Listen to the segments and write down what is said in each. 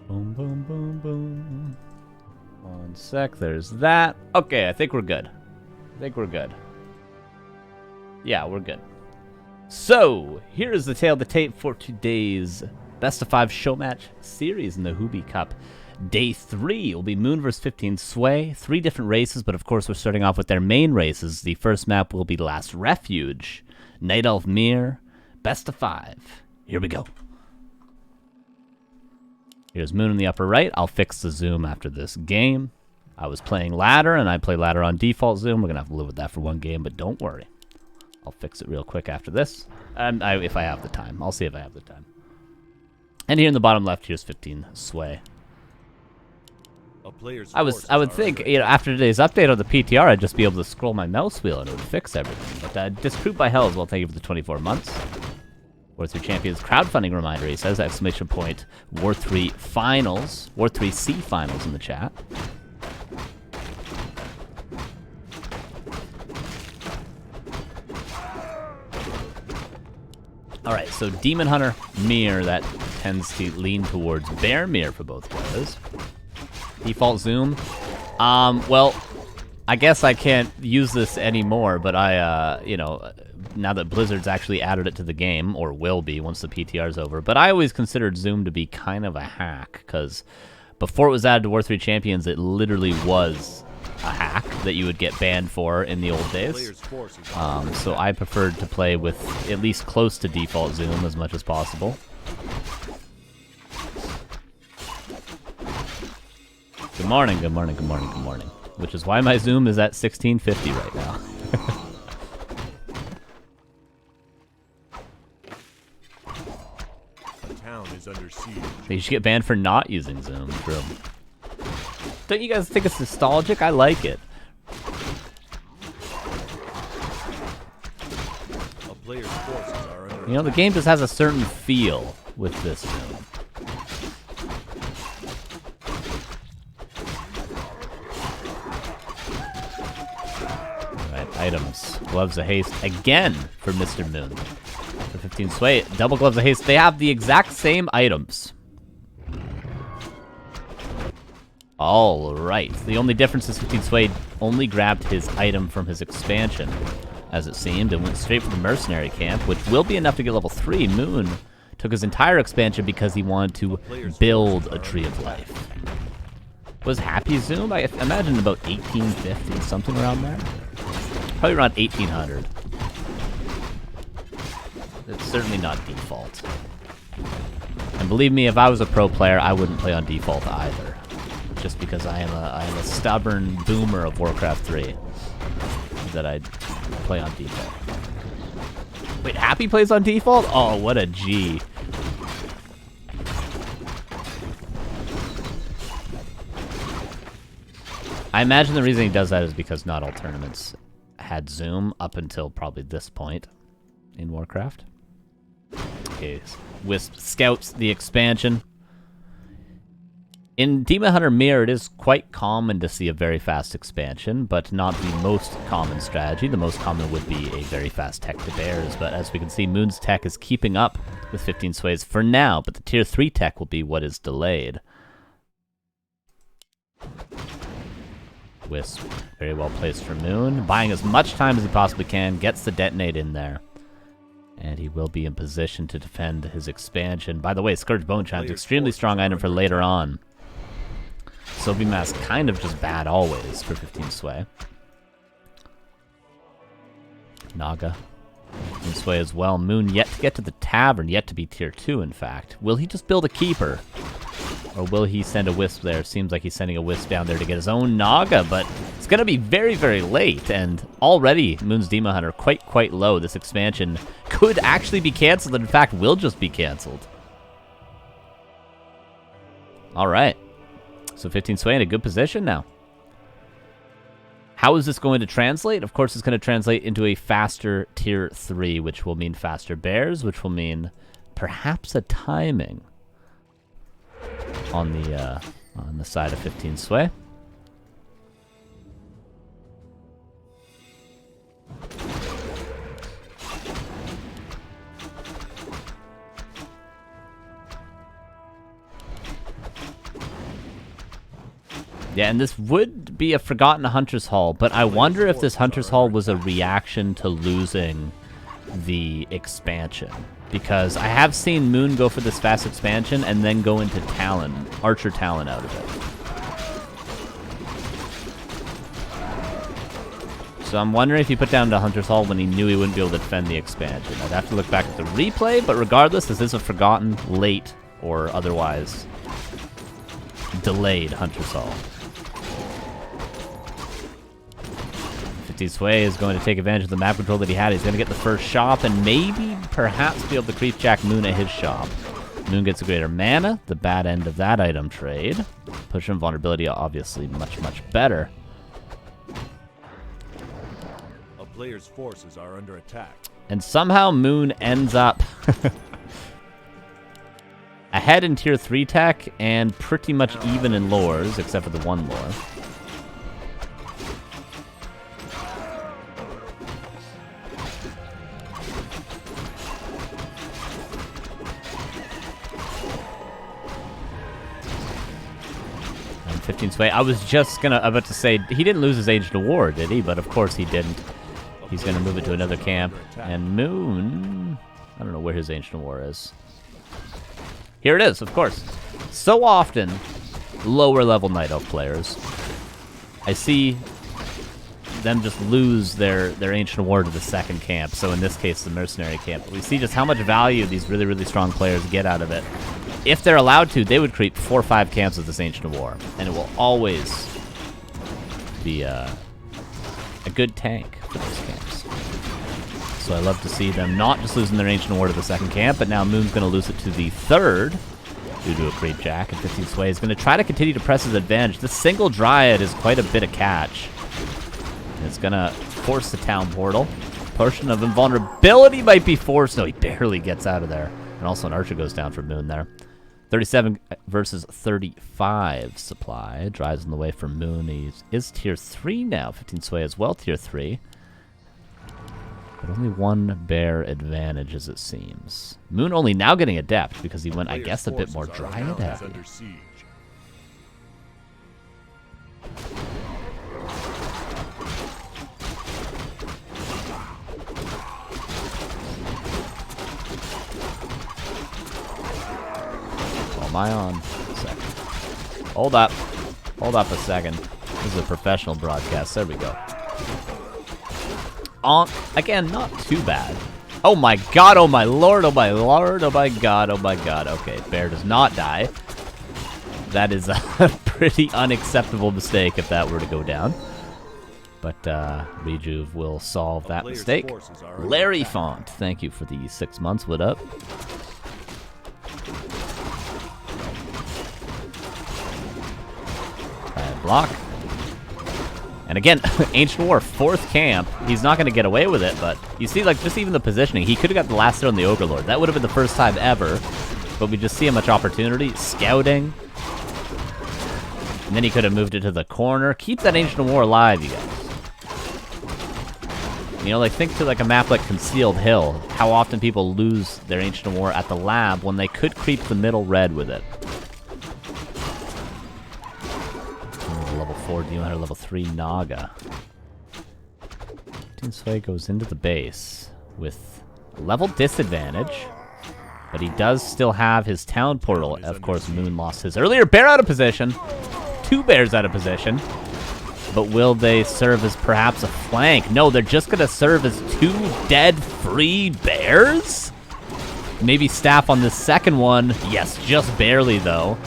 Boom, boom, boom, boom. 1 sec, there's that. Okay, I think we're good. Yeah, we're good. So, here is the tail of the tape for today's Best of 5 show match series in the Huobi Cup. Day 3 will be Moon vs 15 Sway. 3 different races, but of course we're starting off with their main races. The first map will be Last Refuge. Nightelf Mirror. Best of 5. Here we go. Here's Moon in the upper right. I'll fix the zoom after this game. I was playing ladder, and I play ladder on default zoom. We're going to have to live with that for one game, but don't worry. I'll fix it real quick after this. If I have the time. I'll see if I have the time. And here in the bottom left, here's 15 Sway. I would think, after today's update on the PTR, I'd just be able to scroll my mouse wheel and it would fix everything. But Disproved by Hell as well, thank you for the 24 months. War3 Champions crowdfunding reminder, he says, exclamation point, War3 Finals, War3C Finals in the chat. Alright, so Demon Hunter Mirror, that tends to lean towards Bear Mirror for both players. Default zoom. Well, I guess I can't use this anymore, but now that Blizzard's actually added it to the game, or will be once the PTR's over, but I always considered zoom to be kind of a hack, because before it was added to War3 Champions, it literally was a hack that you would get banned for in the old days. So I preferred to play with at least close to default zoom as much as possible. Good morning, good morning, good morning, good morning. Which is why my zoom is at 1650 right now. The town is under siege. You should get banned for not using zoom. True. Don't you guys think it's nostalgic? I like it. A player's forces are under You know, the game just has a certain feel with this zoom. Alright, items. Gloves of Haste again for Mr. Moon. For 15 Sway, double Gloves of Haste. They have the exact same items. Alright, the only difference is 15 Sway only grabbed his item from his expansion, as it seemed, and went straight for the mercenary camp, which will be enough to get level 3. Moon took his entire expansion because he wanted to build a Tree of Life. Was Happy Zoom? I imagine about 1850, something around there. Probably around 1800. It's certainly not default. And believe me, if I was a pro player, I wouldn't play on default either. Just because I am a stubborn boomer of Warcraft 3 that I play on default. Wait, Happy plays on default? Oh, what a G. I imagine the reason he does that is because not all tournaments had zoom up until probably this point in Warcraft. Okay, Wisp scouts the expansion. In Demon Hunter Mirror, it is quite common to see a very fast expansion, but not the most common strategy. The most common would be a very fast tech to bears, but as we can see, Moon's tech is keeping up with 15 Sways for now, but the tier 3 tech will be what is delayed. Wisp, very well placed for Moon, buying as much time as he possibly can, gets the detonate in there. And he will be in position to defend his expansion. By the way, Scourge Bone Chime's extremely strong item for later on. Sobi Mask kind of just bad always for 15 Sway. Naga. 15 Sway as well. Moon yet to get to the tavern, yet to be tier 2 in fact. Will he just build a keeper? Or will he send a Wisp there? Seems like he's sending a Wisp down there to get his own Naga, but it's going to be very, very late. And already, Moon's Demon Hunter quite low. This expansion could actually be canceled, and in fact will just be canceled. Alright. So 15 Sway in a good position now. How is this going to translate? Of course, it's going to translate into a faster tier 3, which will mean faster bears, which will mean perhaps a timing on the side of 15 Sway. Yeah, and this would be a Forgotten Hunter's Hall, but I wonder if this Hunter's Hall was a reaction to losing the expansion. Because I have seen Moon go for this fast expansion and then go into Talon, Archer Talon out of it. So I'm wondering if he put down the Hunter's Hall when he knew he wouldn't be able to defend the expansion. I'd have to look back at the replay, but regardless, this is a forgotten, late, or otherwise delayed Hunter's Hall. 50 Sway is going to take advantage of the map control that he had. He's going to get the first shop and maybe, perhaps, be able to creep jack Moon at his shop. Moon gets a greater mana, the bad end of that item trade. Push and vulnerability, obviously, much, much better. A player's forces are under attack. And somehow Moon ends up ahead in tier 3 tech and pretty much even in lores, except for the one lore. And 15 Sway. I was just about to say, he didn't lose his Ancient War, did he? But of course he didn't. He's going to move it to another camp. And Moon, I don't know where his Ancient War is. Here it is, of course. So often, lower level Night Elf players, I see them just lose their Ancient War to the second camp. So in this case, the Mercenary camp. But we see just how much value these really, really strong players get out of it. If they're allowed to, they would create 4 or 5 camps with this Ancient War. And it will always be a good tank for those camps. So I love to see them not just losing their Ancient War to the second camp, but now Moon's going to lose it to the third due to a creep jack. And 15 Sway is going to try to continue to press his advantage. This single Dryad is quite a bit of catch. And it's going to force the town portal. Portion of invulnerability might be forced. No, he barely gets out of there. And also an Archer goes down for Moon there. 37 versus 35 supply. Drives in the way for Moon. He is tier 3 now. 15 Sway as well, tier 3. But only one bear advantage, as it seems. Moon only now getting Adept because he went, I guess, a bit more Dryad heavy. Oh, am I on? Second. Hold up. Hold up a second. This is a professional broadcast. There we go. Again, not too bad. Oh my god, oh my lord, oh my lord, oh my god, oh my god. Okay, bear does not die. That is a pretty unacceptable mistake if that were to go down. But Rejuve will solve that mistake. Larry Font, thank you for the 6 months. What up? Block. And again, Ancient War, 4th camp. He's not going to get away with it, but you see, like, just even the positioning. He could have got the last hit on the Ogre Lord. That would have been the first time ever, but we just see how much opportunity. Scouting. And then he could have moved it to the corner. Keep that Ancient War alive, you guys. You know, like, think to, like, a map like Concealed Hill. How often people lose their Ancient War at the lab when they could creep the middle red with it. Level 4 Demon Hunter, level 3 Naga. 15 Sway goes into the base with a level disadvantage, but he does still have his town portal. Of course, Moon lost his earlier bear out of position. 2 bears out of position. But will they serve as perhaps a flank? No, they're just going to serve as 2 dead free bears? Maybe staff on this second one. Yes, just barely, though.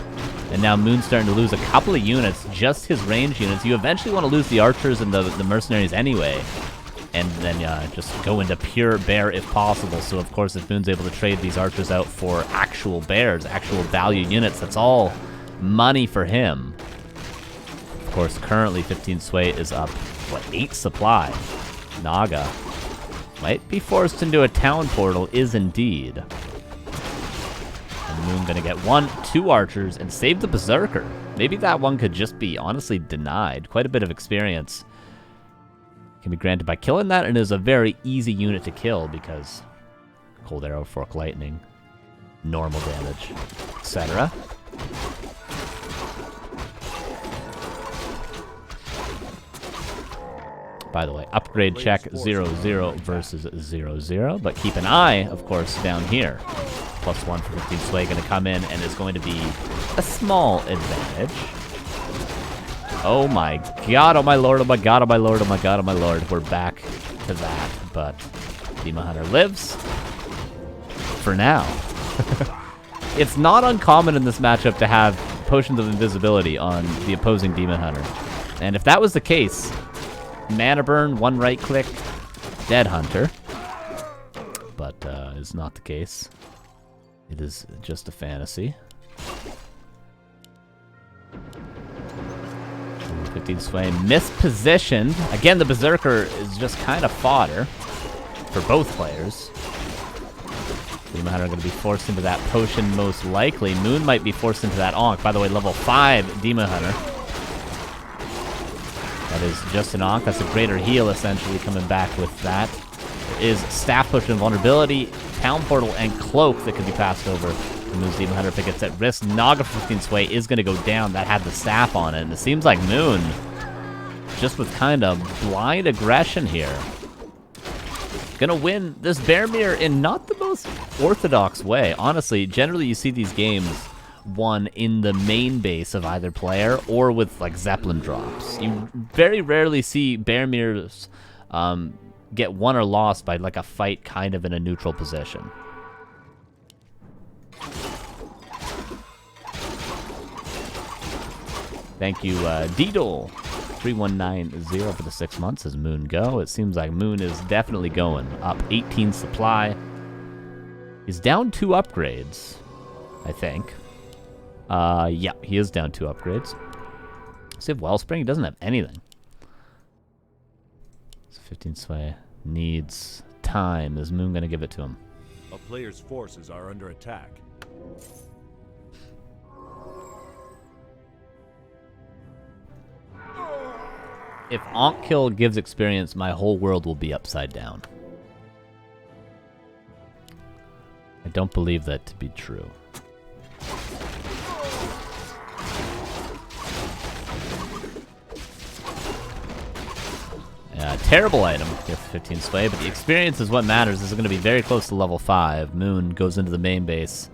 And now Moon's starting to lose a couple of units, just his range units. You eventually want to lose the archers and the mercenaries anyway. And then just go into pure bear if possible. So, of course, if Moon's able to trade these archers out for actual bears, actual value units, that's all money for him. Of course, currently 15 Sway is up, what, 8 supply. Naga might be forced into a town portal, is indeed. And Moon gonna get 1, 2 archers and save the Berserker. Maybe that one could just be honestly denied. Quite a bit of experience can be granted by killing that, and it is a very easy unit to kill because Cold Arrow, Fork Lightning, normal damage, etc. By the way, upgrade check 0-0 versus 0-0, but keep an eye, of course, down here. +1 for 15 Sway going to come in and is going to be a small advantage. Oh my god, oh my lord, oh my god, oh my lord, oh my god, oh my lord. We're back to that, but Demon Hunter lives. For now. It's not uncommon in this matchup to have potions of invisibility on the opposing Demon Hunter. And if that was the case, mana burn, one right click, dead Hunter. But is not the case. It is just a fantasy. 15 Sway mispositioned. Again, the Berserker is just kind of fodder for both players. Demon Hunter are going to be forced into that potion most likely. Moon might be forced into that Ankh. By the way, level 5 Demon Hunter. That is just an Ankh. That's a greater heal, essentially, coming back with that. There is Staff Potion Vulnerability, Town Portal, and Cloak that could be passed over. Moon's Demon Hunter if it gets at risk. Naga for 15 Sway is going to go down. That had the staff on it, and it seems like Moon, just with kind of blind aggression here, gonna win this Bearmere in not the most orthodox way. Honestly, generally you see these games won in the main base of either player or with like Zeppelin drops. You very rarely see Bearmeres get won or lost by like a fight kind of in a neutral position. Thank you, Deedle. 3190 for the 6 months as Moon go. It seems like Moon is definitely going up 18 supply. He's down 2 upgrades, I think. Yeah, he is down 2 upgrades. Does he have Wellspring? He doesn't have anything. So 15 Sway needs time. Is Moon going to give it to him? A player's forces are under attack. If Ankh Kill gives experience, my whole world will be upside down. I don't believe that to be true. Terrible item here for 15 Sway, but the experience is what matters. This is going to be very close to level 5. Moon goes into the main base.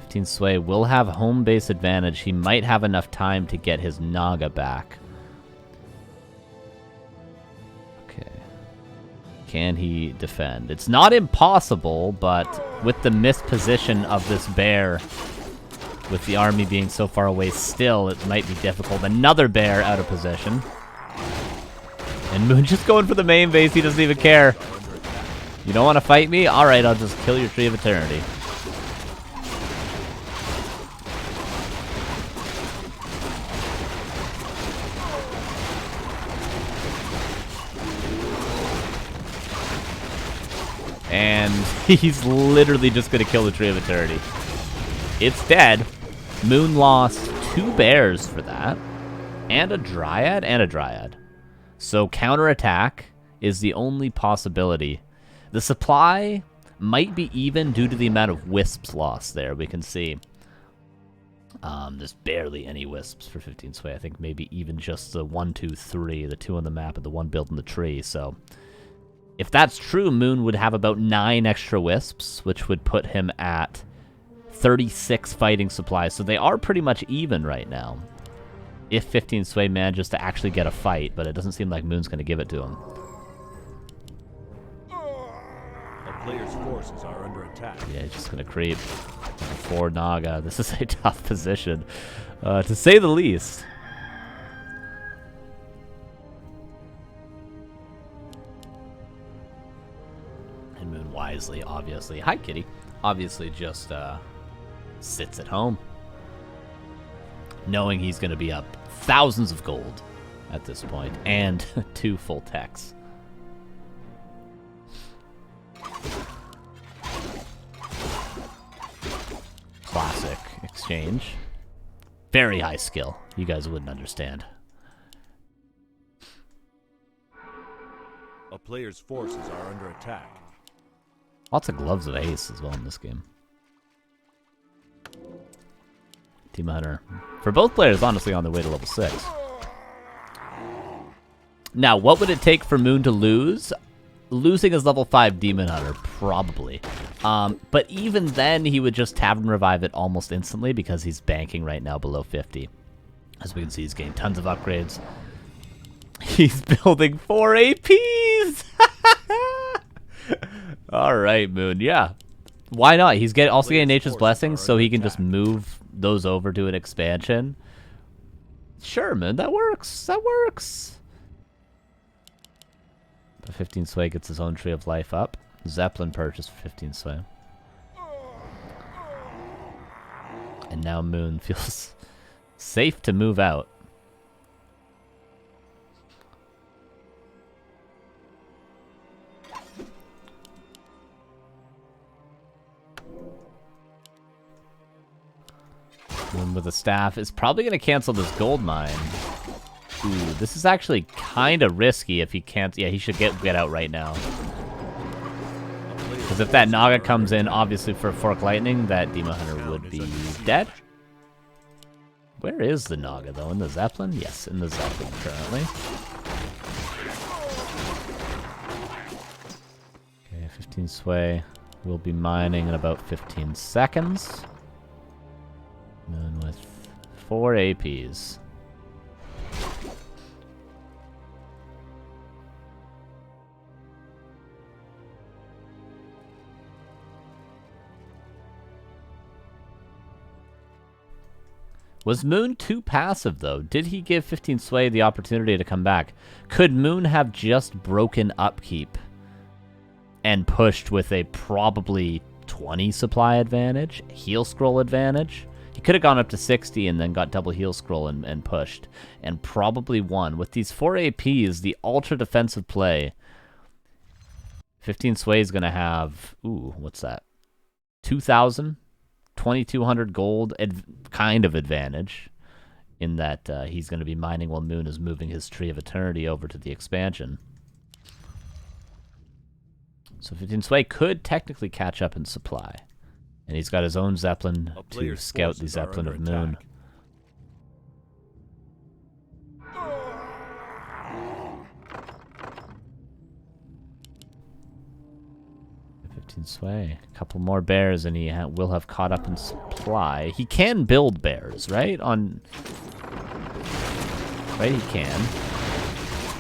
15 Sway will have home base advantage. He might have enough time to get his Naga back. Can he defend? It's not impossible, but with the misposition of this bear, with the army being so far away still, it might be difficult. Another bear out of position. And Moon just going for the main base. He doesn't even care. You don't want to fight me? Alright, I'll just kill your Tree of Eternity. And he's literally just going to kill the Tree of Eternity. It's dead. Moon lost 2 bears for that. And a Dryad. So counterattack is the only possibility. The supply might be even due to the amount of wisps lost there. We can see there's barely any wisps for 15 Sway. I think maybe even just the 1, 2, 3. The 2 on the map and the 1 built in the tree. So if that's true, Moon would have about 9 extra wisps, which would put him at 36 fighting supplies. So they are pretty much even right now. If 15 Sway manages to actually get a fight, but it doesn't seem like Moon's going to give it to him. A player's forces are under attack. Yeah, he's just going to creep. 4 Naga. This is a tough position, to say the least. And Moon wisely, obviously. Hi, kitty. Obviously just sits at home, knowing he's going to be up thousands of gold at this point, and 2 full techs. Classic exchange. Very high skill. You guys wouldn't understand. A player's forces are under attack. Lots of gloves of ace as well in this game. Team Hunter. For both players, honestly, on their way to level 6. Now, what would it take for Moon to lose? Losing his level 5 Demon Hunter, probably. But even then, he would just Tavern Revive it almost instantly because he's banking right now below 50. As we can see, he's getting tons of upgrades. He's building 4 APs! Alright, Moon, yeah. Why not? He's also getting Nature's Blessing, so he can just move those over to an expansion. Sure, Moon, that works. That works. But 15 Sway gets his own Tree of Life up. Zeppelin purchased for 15 Sway. And now Moon feels safe to move out. Moon with a staff is probably going to cancel this gold mine. Ooh, this is actually kind of risky if he can't. Yeah, he should get out right now. Because if that Naga comes in, obviously for Fork Lightning, that Demon Hunter would be dead. Where is the Naga, though? In the Zeppelin? Yes, in the Zeppelin currently. Okay, 15 Sway. We'll be mining in about 15 seconds. Moon with 4 APs. Was Moon too passive, though? Did he give 15 Sway the opportunity to come back? Could Moon have just broken upkeep and pushed with a probably 20 supply advantage? Heal scroll advantage? He could have gone up to 60 and then got double heal scroll and pushed. And probably won. With these 4 APs, the ultra defensive play, 15 Sway is going to have... Ooh, what's that? 2,000? 2,200 gold kind of advantage in that he's going to be mining while Moon is moving his Tree of Eternity over to the expansion. So 15 Sway could technically catch up in supply. And he's got his own Zeppelin to scout the Zeppelin of Moon. Sway. A couple more bears and he will have caught up in supply. He can build bears, right? Right, he can.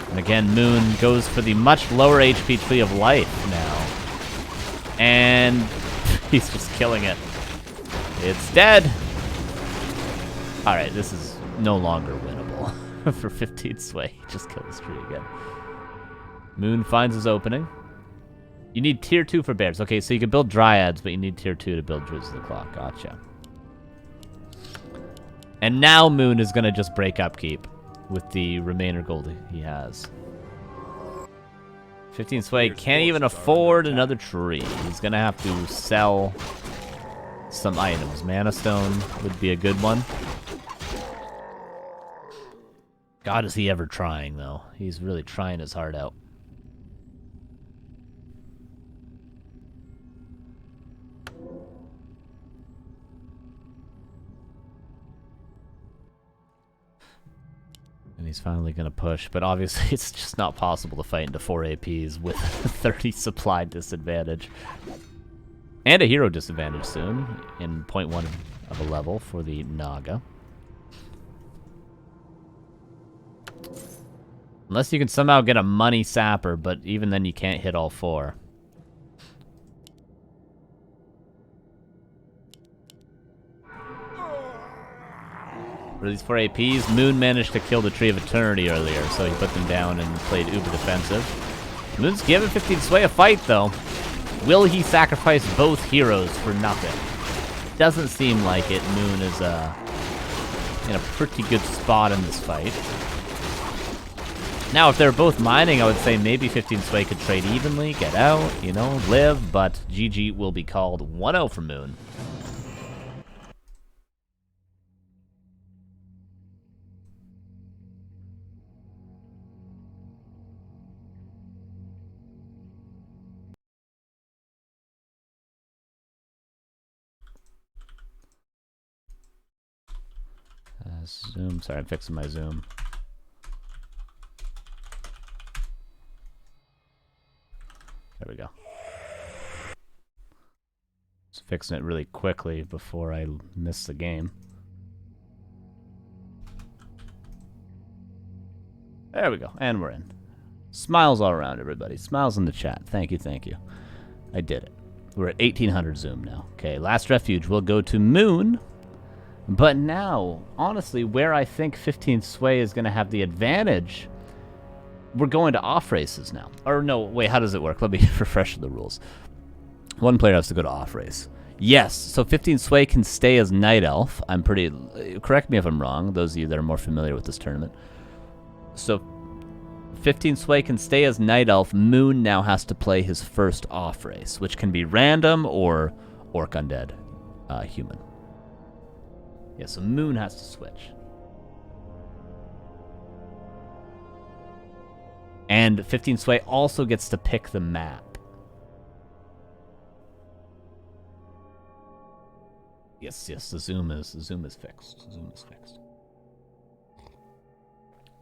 And again, Moon goes for the much lower HP Tree of Life now. And he's just killing it. It's dead. Alright, this is no longer winnable for 15 Sway. Just kill this tree again. Moon finds his opening. You need tier 2 for bears. Okay, so you can build dryads, but you need tier 2 to build Druids of the Clock. Gotcha. And now Moon is going to just break upkeep with the remainder gold he has. 15 Sway can't even afford another tree. He's going to have to sell some items. Mana Stone would be a good one. God, is he ever trying, though. He's really trying his heart out. And he's finally going to push, but obviously it's just not possible to fight into 4 APs with 30 supply disadvantage. And a hero disadvantage soon, in 0.1 of a level for the Naga. Unless you can somehow get a money sapper, but even then you can't hit all 4. For these 4 APs, Moon managed to kill the Tree of Eternity earlier, so he put them down and played uber defensive. Moon's giving 15 Sway a fight, though. Will he sacrifice both heroes for nothing? Doesn't seem like it. Moon is in a pretty good spot in this fight. Now, if they're both mining, I would say maybe 15 Sway could trade evenly, get out, you know, live, but GG will be called 1-0 for Moon. Zoom. Sorry, I'm fixing my zoom. There we go. Just fixing it really quickly before I miss the game. There we go, and we're in. Smiles all around, everybody. Smiles in the chat. Thank you, thank you. I did it. We're at 1800 zoom now. Okay, last refuge. We'll go to Moon. But now, honestly, where I think 15 Sway is going to have the advantage, we're going to off races now. Or no, wait, how does it work? Let me refresh the rules. One player has to go to off race. Yes, so 15 Sway can stay as Nightelf. I'm pretty... Correct me if I'm wrong, those of you that are more familiar with this tournament. So 15 Sway can stay as Nightelf. Moon now has to play his first off race, which can be random or Orc Undead human. Yeah, so Moon has to switch. And 15 Sway also gets to pick the map. Yes, the zoom is fixed. Zoom is fixed.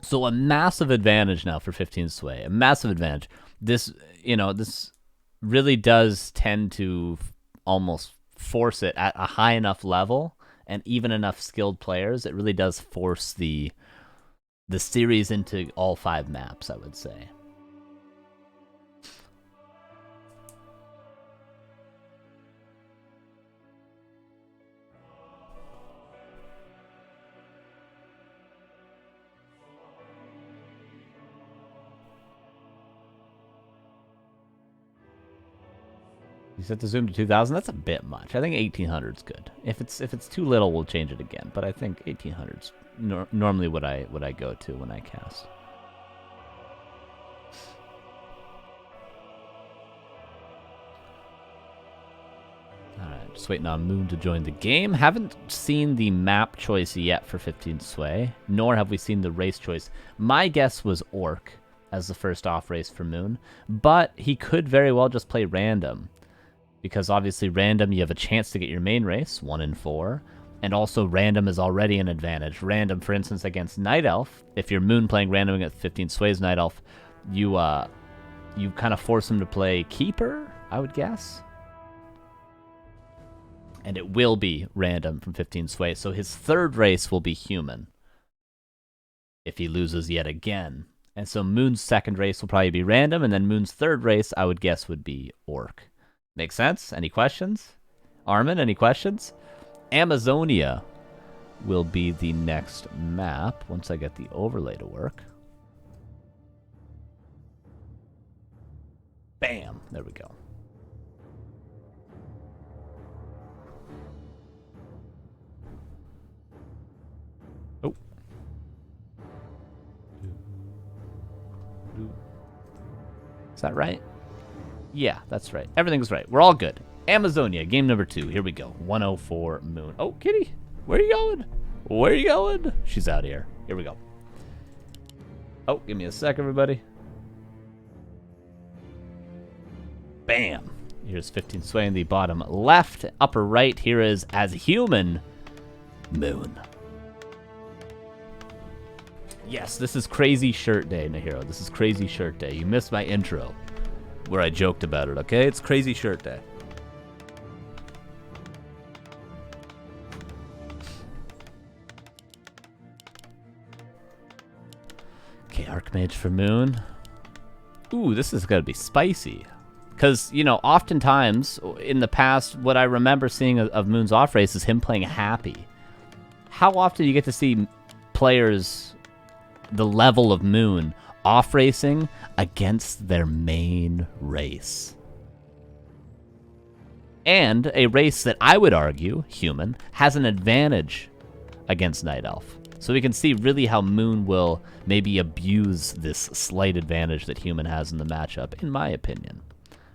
So a massive advantage now for 15 Sway. A massive advantage. This, this really does tend to almost force it at a high enough level and even enough skilled players. It really does force the series into all 5 maps, I would say. You set the zoom to 2000. That's a bit much. I think 1800 is good. If it's too little, we'll change it again. But I think 1800 is normally what I go to when I cast. All right, just waiting on Moon to join the game. Haven't seen the map choice yet for 15 Sway, nor have we seen the race choice. My guess was Orc as the first off race for Moon, but he could very well just play random. Because obviously random, you have a chance to get your main race, 1 in 4. And also random is already an advantage. Random, for instance, against Nightelf, if you're Moon playing random against 15 Sway's Nightelf, you kind of force him to play Keeper, I would guess. And it will be random from 15 Sway. So his third race will be human. If he loses yet again. And so Moon's second race will probably be random, and then Moon's third race, I would guess, would be Orc. Make sense? Any questions? Armin, any questions? Amazonia will be the next map once I get the overlay to work. Bam! There we go. Oh. Is that right? Yeah, that's right. Everything's right. We're all good. Amazonia, game number 2. Here we go. 104 Moon. Oh, Kitty. Where are you going? Where are you going? She's out here. Here we go. Oh, give me a sec, everybody. Bam. Here's 15 Sway in the bottom left. Upper right, here is as human Moon. Yes, this is crazy shirt day, Nahiro. This is crazy shirt day. You missed my intro where I joked about it, okay? It's crazy shirt day. Okay, Archmage for Moon. Ooh, this is gonna be spicy. Because, oftentimes, in the past, what I remember seeing of Moon's off race is him playing happy. How often do you get to see players the level of Moon off racing against their main race? And a race that I would argue, human, has an advantage against Nightelf. So we can see really how Moon will maybe abuse this slight advantage that human has in the matchup, in my opinion.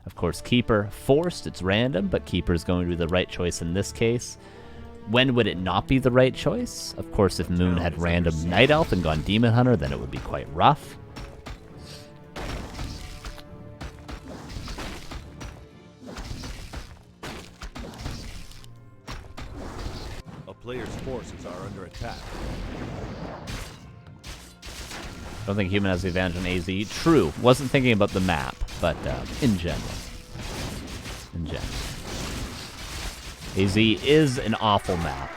Of course, Keeper forced, it's random, but Keeper is going to be the right choice in this case. When would it not be the right choice? Of course, if Moon had random Nightelf and gone Demon Hunter, then it would be quite rough. A player's forces are under attack. I don't think human has the advantage on AZ. True. Wasn't thinking about the map. But in general. AZ is an awful map.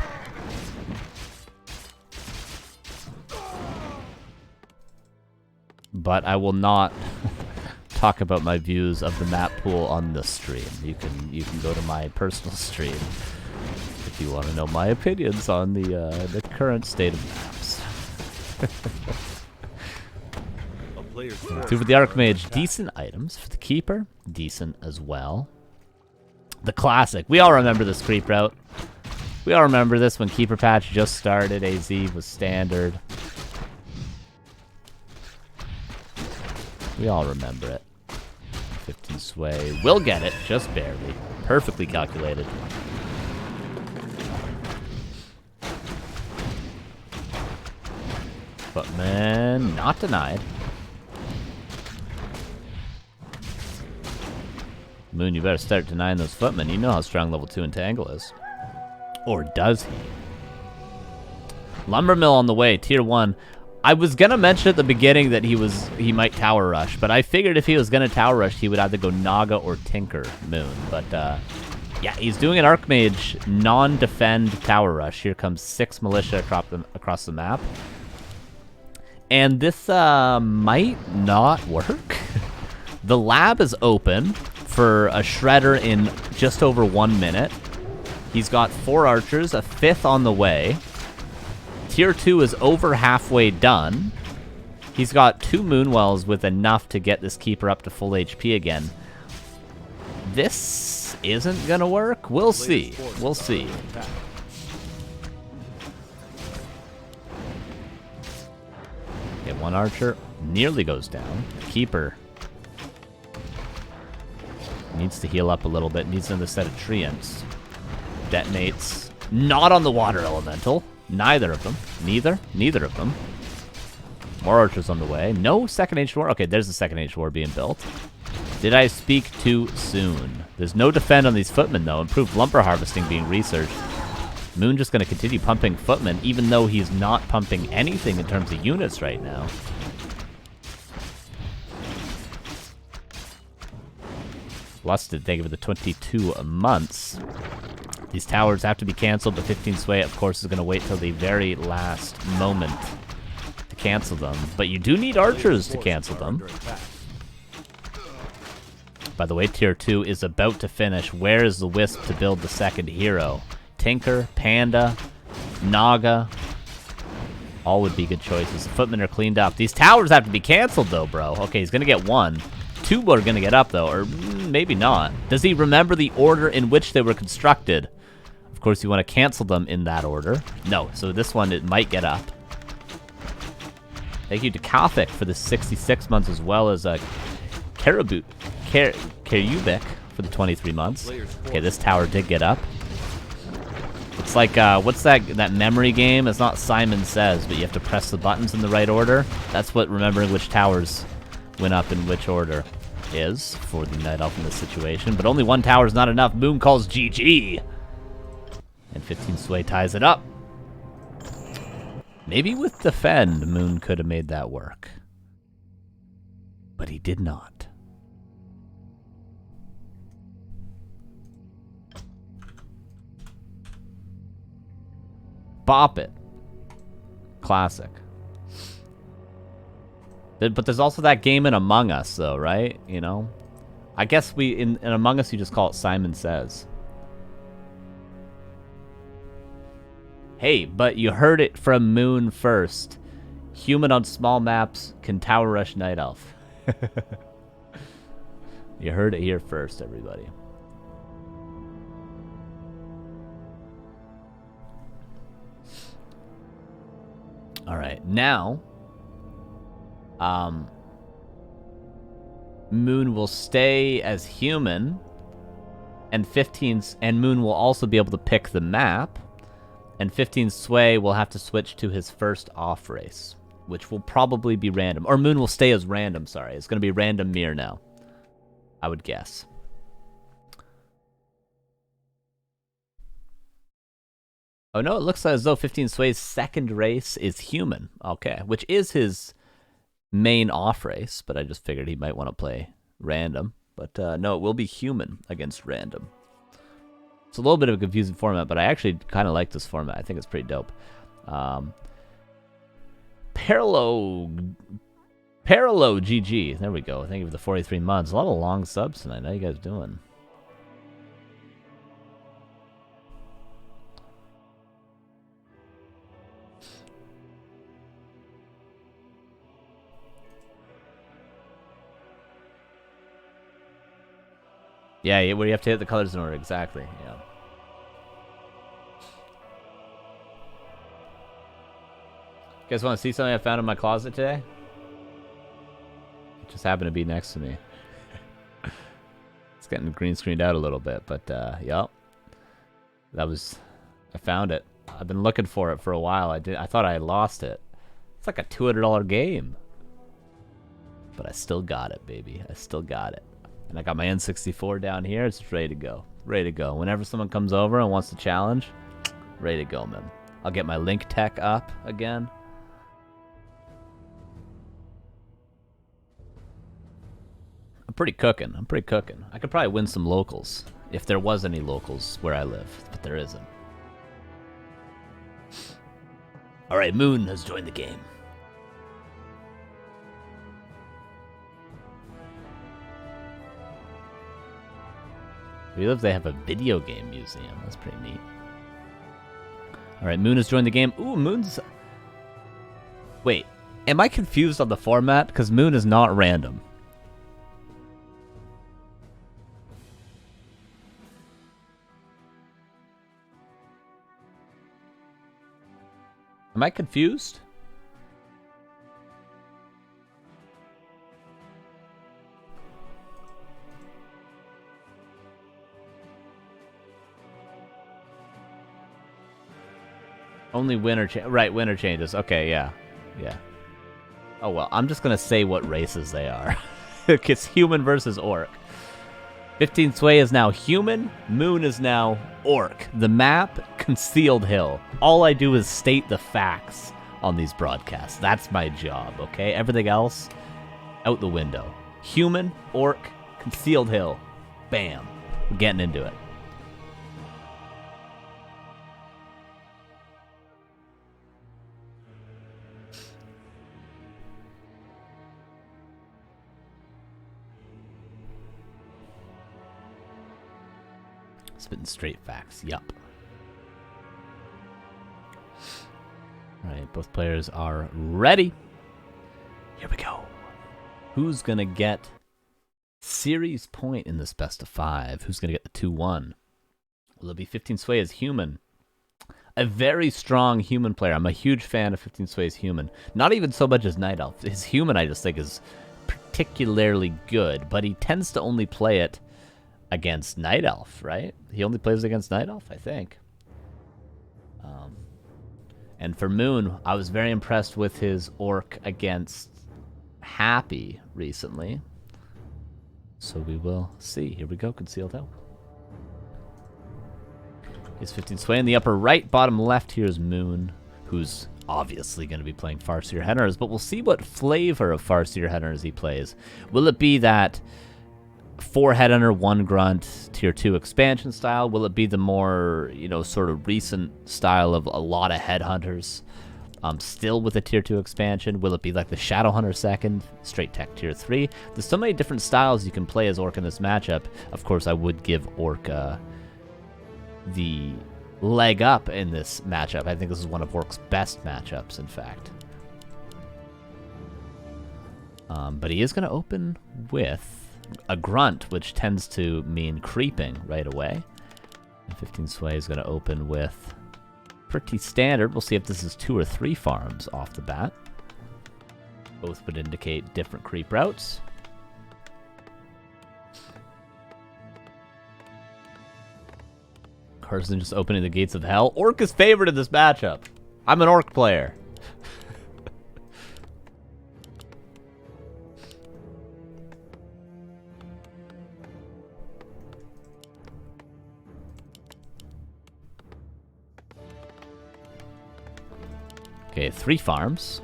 But I will not talk about my views of the map pool on this stream. You can go to my personal stream if you want to know my opinions on the current state of maps. Two for the Archmage, decent items. For the Keeper, decent as well. The classic. We all remember this creep route. We all remember this when Keeper Patch just started. AZ was standard. We all remember it. 15 sway. Will get it, just barely. Perfectly calculated. Footman, not denied. Moon, you better start denying those footmen. You know how strong level 2 Entangle is. Or does he? Lumbermill on the way, tier 1. I was gonna mention at the beginning that he might tower rush, but I figured if he was gonna tower rush, he would either go Naga or Tinker Moon. But yeah, he's doing an Archmage non-defend tower rush. Here comes 6 militia across the map. And this might not work. The lab is open for a shredder in just over 1 minute. He's got 4 archers, a 5th on the way. Tier 2 is over halfway done. He's got 2 Moonwells with enough to get this Keeper up to full HP again. This isn't gonna work. We'll see. We'll see. Okay, 1 archer nearly goes down. Keeper needs to heal up a little bit. Needs another set of treants. Detonates. Not on the water elemental. Neither of them. Neither of them. More archers on the way. No second age war. Okay, there's the second age war being built. Did I speak too soon? There's no defend on these footmen, though. Improved lumber harvesting being researched. Moon just going to continue pumping footmen, even though he's not pumping anything in terms of units right now. Lusted, thank you for the 22 months. These towers have to be canceled, but 15 sway, of course, is going to wait till the very last moment to cancel them. But you do need archers to cancel them. By the way, tier 2 is about to finish. Where is the Wisp to build the second hero? Tinker, Panda, Naga. All would be good choices. The footmen are cleaned up. These towers have to be canceled, though, bro. Okay, he's going to get 1. 2 are going to get up, though, or maybe not. Does he remember the order in which they were constructed? Of course, you want to cancel them in that order. No, so this one, it might get up. Thank you to Kathik for the 66 months, as well as Karubik for the 23 months. Okay, this tower did get up. It's like, what's that memory game? It's not Simon Says, but you have to press the buttons in the right order. That's what remembering which towers went up in which order is for the Nightelf in this situation. But only 1 tower is not enough. Moon calls GG. And 15 sway ties it up. Maybe with defend, Moon could have made that work. But he did not. Bop it. Classic. But there's also that game in Among Us, though, right? You know? I guess in Among Us, you just call it Simon Says. Hey, but you heard it from Moon first. Human on small maps can tower rush Nightelf. You heard it here first, everybody. Alright, now... Moon will stay as human, and Moon will also be able to pick the map, and 15 sway will have to switch to his first off race, which will probably be random. Or Moon will stay as random, sorry. It's going to be random mirror now, I would guess. Oh no, it looks as though 15 sway's second race is human. Okay, which is his main off race, but I just figured he might want to play random. But no, it will be human against random. It's a little bit of a confusing format, but I actually kind of like this format. I think it's pretty dope. Parallel GG. There we go. Thank you for the 43 months. A lot of long subs tonight. How you guys doing? Yeah, where you have to hit the colors in order. Exactly, yeah. You guys want to see something I found in my closet today? It just happened to be next to me. It's getting green screened out a little bit, but yep. I found it. I've been looking for it for a while. I thought I had lost it. It's like a $200 game. But I still got it, baby. I still got it. And I got my N64 down here. It's ready to go. Ready to go. Whenever someone comes over and wants to challenge, ready to go, man. I'll get my Link Tech up again. I'm pretty cooking. I could probably win some locals. If there was any locals where I live. But there isn't. Alright, Moon has joined the game. They have a video game museum. That's pretty neat. Alright, Moon has joined the game. Ooh, Moon's... Wait, am I confused on the format? Because Moon is not random. Am I confused? Only winner right, winner changes. Okay, yeah. Yeah. Oh well, I'm just gonna say what races they are. It's human versus orc. 15 Sway is now human, Moon is now orc. The map, Concealed Hill. All I do is state the facts on these broadcasts. That's my job, okay? Everything else, out the window. Human, orc, Concealed Hill. Bam. We're getting into it. Spitting straight facts. Yup. Alright, both players are ready. Here we go. Who's going to get series point in this best of 5? Who's going to get the 2-1? Will it be 15 Sway as human? A very strong human player. I'm a huge fan of 15 Sway's human. Not even so much as Nightelf. His human, I just think, is particularly good, but he tends to only play it against Nightelf, right? He only plays against Nightelf, I think. And for Moon, I was very impressed with his orc against Happy recently. So we will see. Here we go, Concealed Hill. Here's 15 Sway in the upper right, bottom left. Here's Moon, who's obviously going to be playing Farseer Headhunters, but we'll see what flavor of Farseer Headhunters he plays. Will it be that 4 Headhunter, 1 Grunt, Tier 2 expansion style? Will it be the more, sort of recent style of a lot of Headhunters, still with a Tier 2 expansion? Will it be like the Shadowhunter 2nd, straight tech Tier 3? There's so many different styles you can play as Orc in this matchup. Of course, I would give Orc the leg up in this matchup. I think this is one of Orc's best matchups, in fact. But he is going to open with a Grunt, which tends to mean creeping right away. And 15 Sway is going to open with pretty standard. We'll see if this is 2 or 3 farms off the bat. Both would indicate different creep routes. Carson just opening the gates of hell. Orc is favored in this matchup. I'm an Orc player. Okay, 3 farms.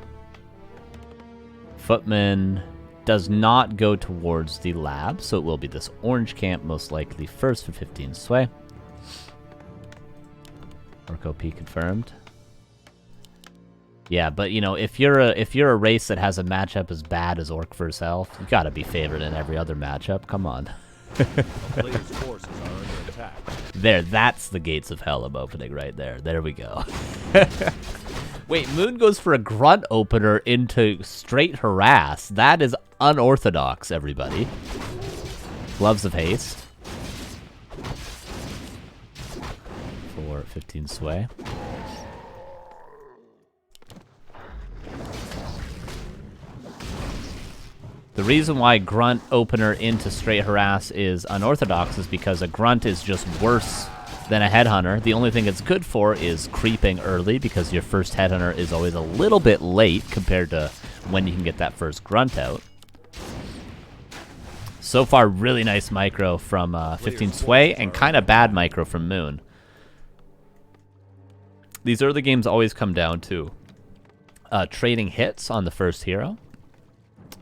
Footman does not go towards the lab, so it will be this orange camp, most likely first for 15 sway. Orc OP confirmed. Yeah, but you know, if you're a race that has a matchup as bad as Orc vs. Elf, you gotta be favored in every other matchup. Come on. Players' forces are under attack. There, that's the gates of hell I'm opening right there. There we go. Wait, Moon goes for a grunt opener into straight harass. That is unorthodox, everybody. Gloves of haste. For 15 sway. The reason why grunt opener into straight harass is unorthodox is because a grunt is just worse than a headhunter. The only thing it's good for is creeping early, because your first headhunter is always a little bit late compared to when you can get that first grunt out. So far, really nice micro from 15 sway, and kind of bad micro from Moon. These early games always come down to trading hits on the first hero.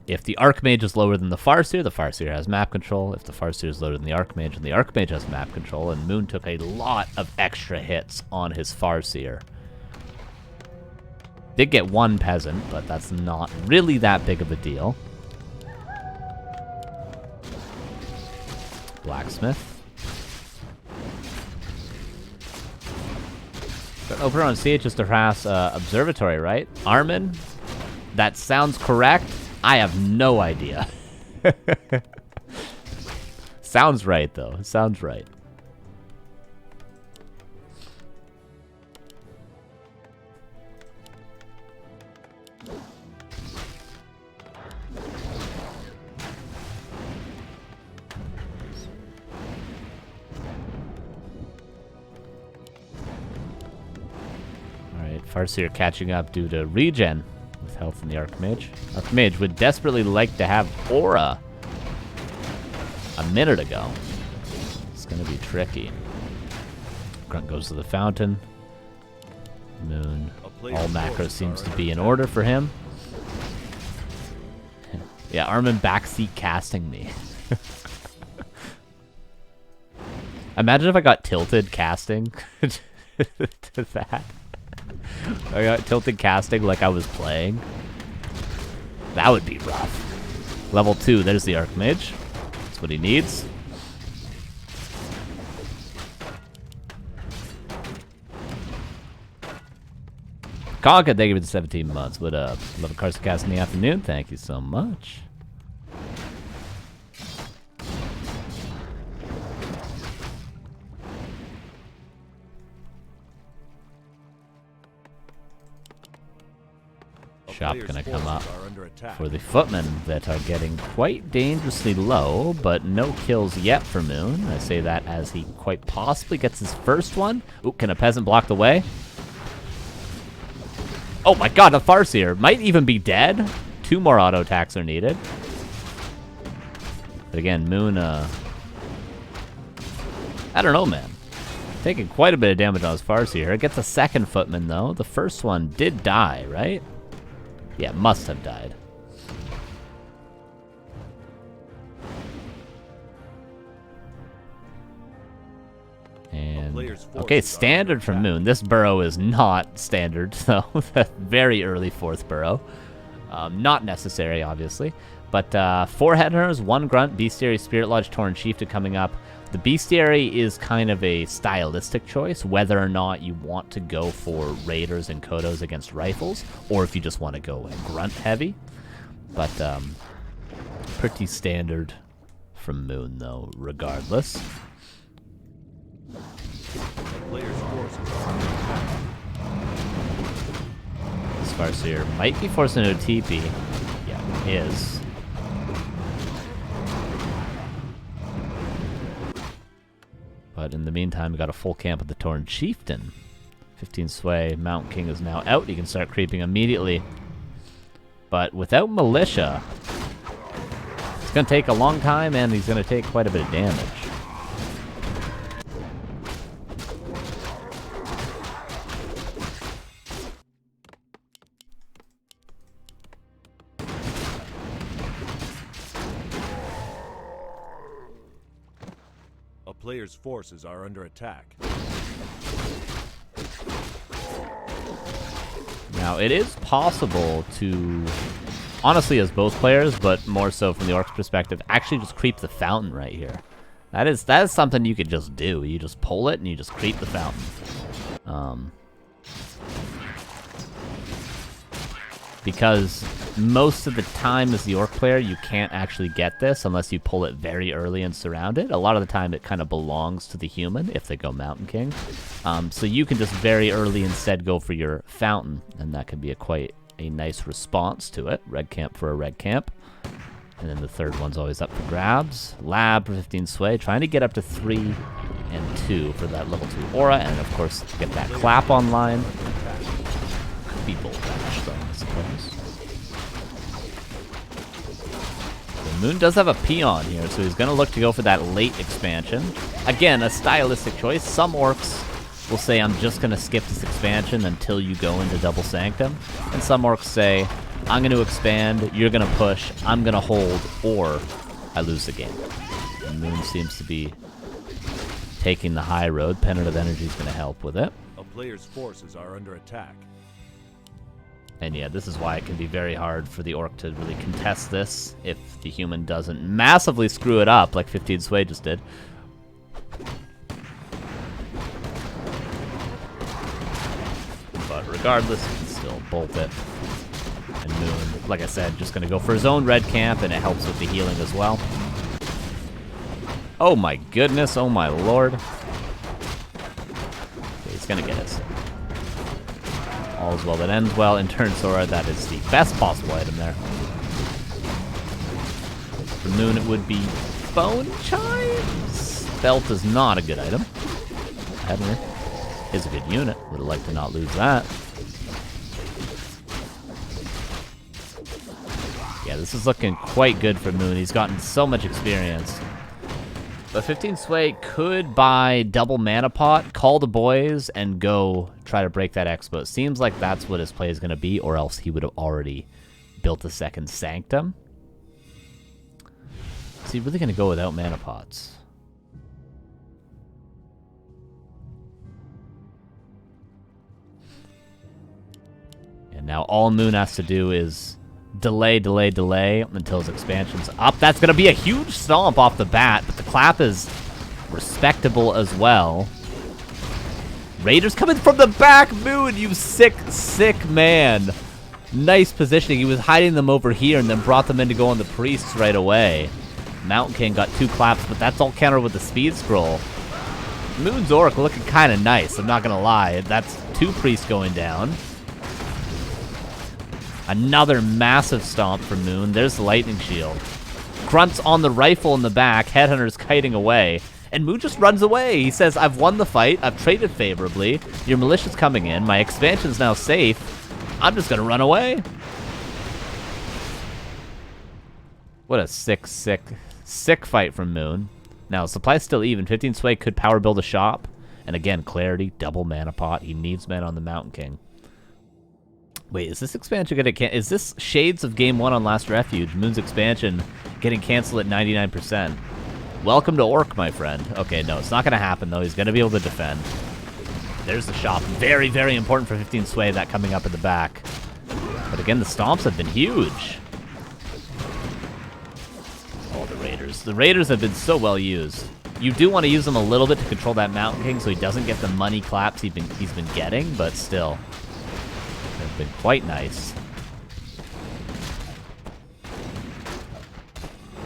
If the Archmage is lower than the Farseer has map control. If the Farseer is lower than the Archmage, and the Archmage has map control, and Moon took a lot of extra hits on his Farseer. Did get one Peasant, but that's not really that big of a deal. Blacksmith. But opener on CH is to harass Observatory, right? Armin? That sounds correct. I have no idea. Sounds right, though. Sounds right. Alright, Farseer catching up due to regen. With health in the Archmage. Archmage would desperately like to have Aura a minute ago. It's going to be tricky. Grunt goes to the fountain. Moon. All macro seems to be in order for him. Yeah, Armin backseat casting me. Imagine if I got tilted casting to that. I got tilted casting like I was playing. That would be rough. Level 2, there's the Archmage. That's what he needs. Conka, thank you for the 17 months. What up? Love a CORSAIR cast in the afternoon. Thank you so much. Shop gonna come up for the footmen that are getting quite dangerously low, but no kills yet for Moon. I say that as he quite possibly gets his first one. Ooh, can a peasant block the way? Oh my god, the Farseer might even be dead. 2 more auto attacks are needed. But again, Moon, I don't know, man. Taking quite a bit of damage on his Farseer. It gets a second footman, though. The first one did die, right? Yeah, must have died. And okay, standard from Moon. This burrow is not standard, so very early 4th burrow. Not necessary, obviously. But 4 headhunters, 1 grunt, bestiary, spirit lodge, torn chieftain coming up. The bestiary is kind of a stylistic choice, whether or not you want to go for raiders and kodos against rifles, or if you just want to go grunt heavy. But pretty standard from Moon, though, regardless. This Farseer might be forced into a TP. Yeah, he is. But in the meantime, we got a full camp of the Torn Chieftain. 15 sway, Mountain King is now out. He can start creeping immediately. But without Militia, it's going to take a long time, and he's going to take quite a bit of damage. player's forces are under attack. Now, it is possible to, honestly, as both players, but more so from the Orc's perspective, actually just creep the fountain right here. That is something you could just do. You just pull it and you just creep the fountain. Because most of the time as the Orc player, you can't actually get this unless you pull it very early and surround it. A lot of the time it kind of belongs to the human if they go Mountain King. So you can just very early instead go for your fountain, and that can be quite a nice response to it. Red camp for a red camp. And then the third one's always up for grabs. Lab for 15 sway, trying to get up to 3 and 2 for that level 2 aura, and of course get that clap online. Could be bolt dash though, I suppose. The Moon does have a peon here, so he's gonna look to go for that late expansion. Again, a stylistic choice. Some Orcs will say, I'm just gonna skip this expansion until you go into Double Sanctum. And some Orcs say, I'm gonna expand, you're gonna push, I'm gonna hold, or I lose the game. The Moon seems to be taking the high road. Pennant of Energy is gonna help with it. A player's forces are under attack. And yeah, this is why it can be very hard for the Orc to really contest this if the human doesn't massively screw it up like 15 Sway just did. But regardless, you can still bolt it. And Moon, like I said, just going to go for his own red camp, and it helps with the healing as well. Oh my goodness, oh my lord. Okay, he's going to get it. All's well that ends well. In turn, Sora, that is the best possible item there. For Moon, it would be Bone Chimes. Belt is not a good item. Heavenly is a good unit. Would have liked to not lose that. Yeah, this is looking quite good for Moon. He's gotten so much experience. But 15 Sway could buy double mana pot, call the boys, and go try to break that expo. It seems like that's what his play is going to be, or else he would have already built a second Sanctum. Is he really going to go without mana pots? And now all Moon has to do is delay until his expansion's up. That's going to be a huge stomp off the bat, but the clap is respectable as well. Raiders coming from the back. Moon, you sick man. Nice positioning. He was hiding them over here and then brought them in to go on the priests right away. Mountain King got 2 claps, but that's all countered with the speed scroll. Moon's Orc looking kind of nice, I'm not going to lie. That's 2 priests going down. Another massive stomp for Moon. There's the lightning shield. Grunts on the rifle in the back. Headhunter's kiting away. And Moon just runs away. He says, I've won the fight. I've traded favorably. Your militia's coming in. My expansion's now safe. I'm just going to run away. What a sick fight from Moon. Now, supply's still even. 15 Sway could power build a shop. And again, clarity, double mana pot. He needs mana on the Mountain King. Wait, is this expansion gonna is this Shades of Game 1 on Last Refuge? Moon's expansion getting canceled at 99%. Welcome to Orc, my friend. Okay, no, it's not gonna happen though. He's gonna be able to defend. There's the shop. Very, very important for 15 Sway, that coming up in the back. But again, the stomps have been huge. Oh, the Raiders. The Raiders have been so well used. You do want to use them a little bit to control that Mountain King so he doesn't get the money claps he's been getting, but still. Have been quite nice.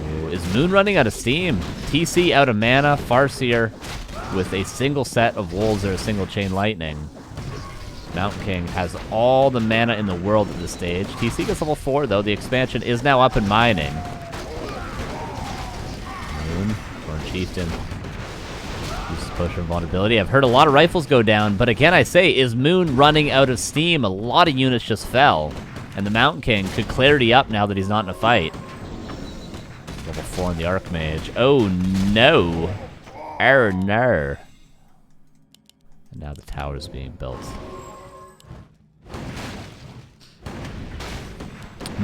Ooh, is Moon running out of steam? TC out of mana, Farseer with a single set of wolves or a single chain lightning. Mountain King has all the mana in the world at this stage. TC gets level 4 though. The expansion is now up and mining. Moon, Thorn Chieftain. Uses Potion of Vulnerability. I've heard a lot of rifles go down, but again I say, is Moon running out of steam? A lot of units just fell. And the Mountain King could clarity up now that he's not in a fight. Level 4 in the Archmage. Oh no. No. And now the tower's being built.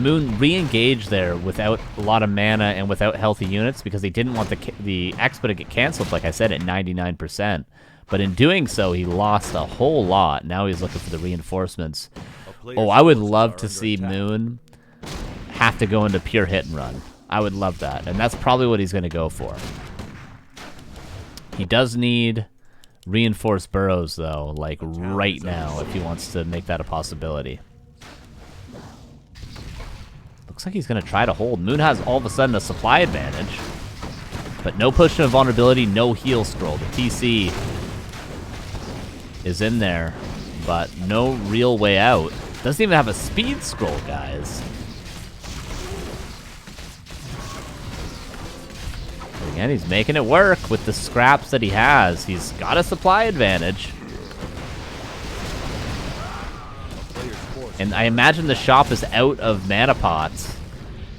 Moon re-engaged there without a lot of mana and without healthy units because he didn't want the Expo to get canceled, like I said, at 99%. But in doing so, he lost a whole lot. Now he's looking for the reinforcements. Oh, I would love to see Moon have to go into pure hit and run. I would love that, and that's probably what he's going to go for. He does need reinforced burrows, though, like right now, if he wants to make that a possibility. Looks like he's going to try to hold. Moon has all of a sudden a supply advantage, but no potion of vulnerability, no heal scroll. The TC is in there, but no real way out. Doesn't even have a speed scroll, guys. But again, he's making it work with the scraps that he has. He's got a supply advantage. And I imagine the shop is out of mana pots.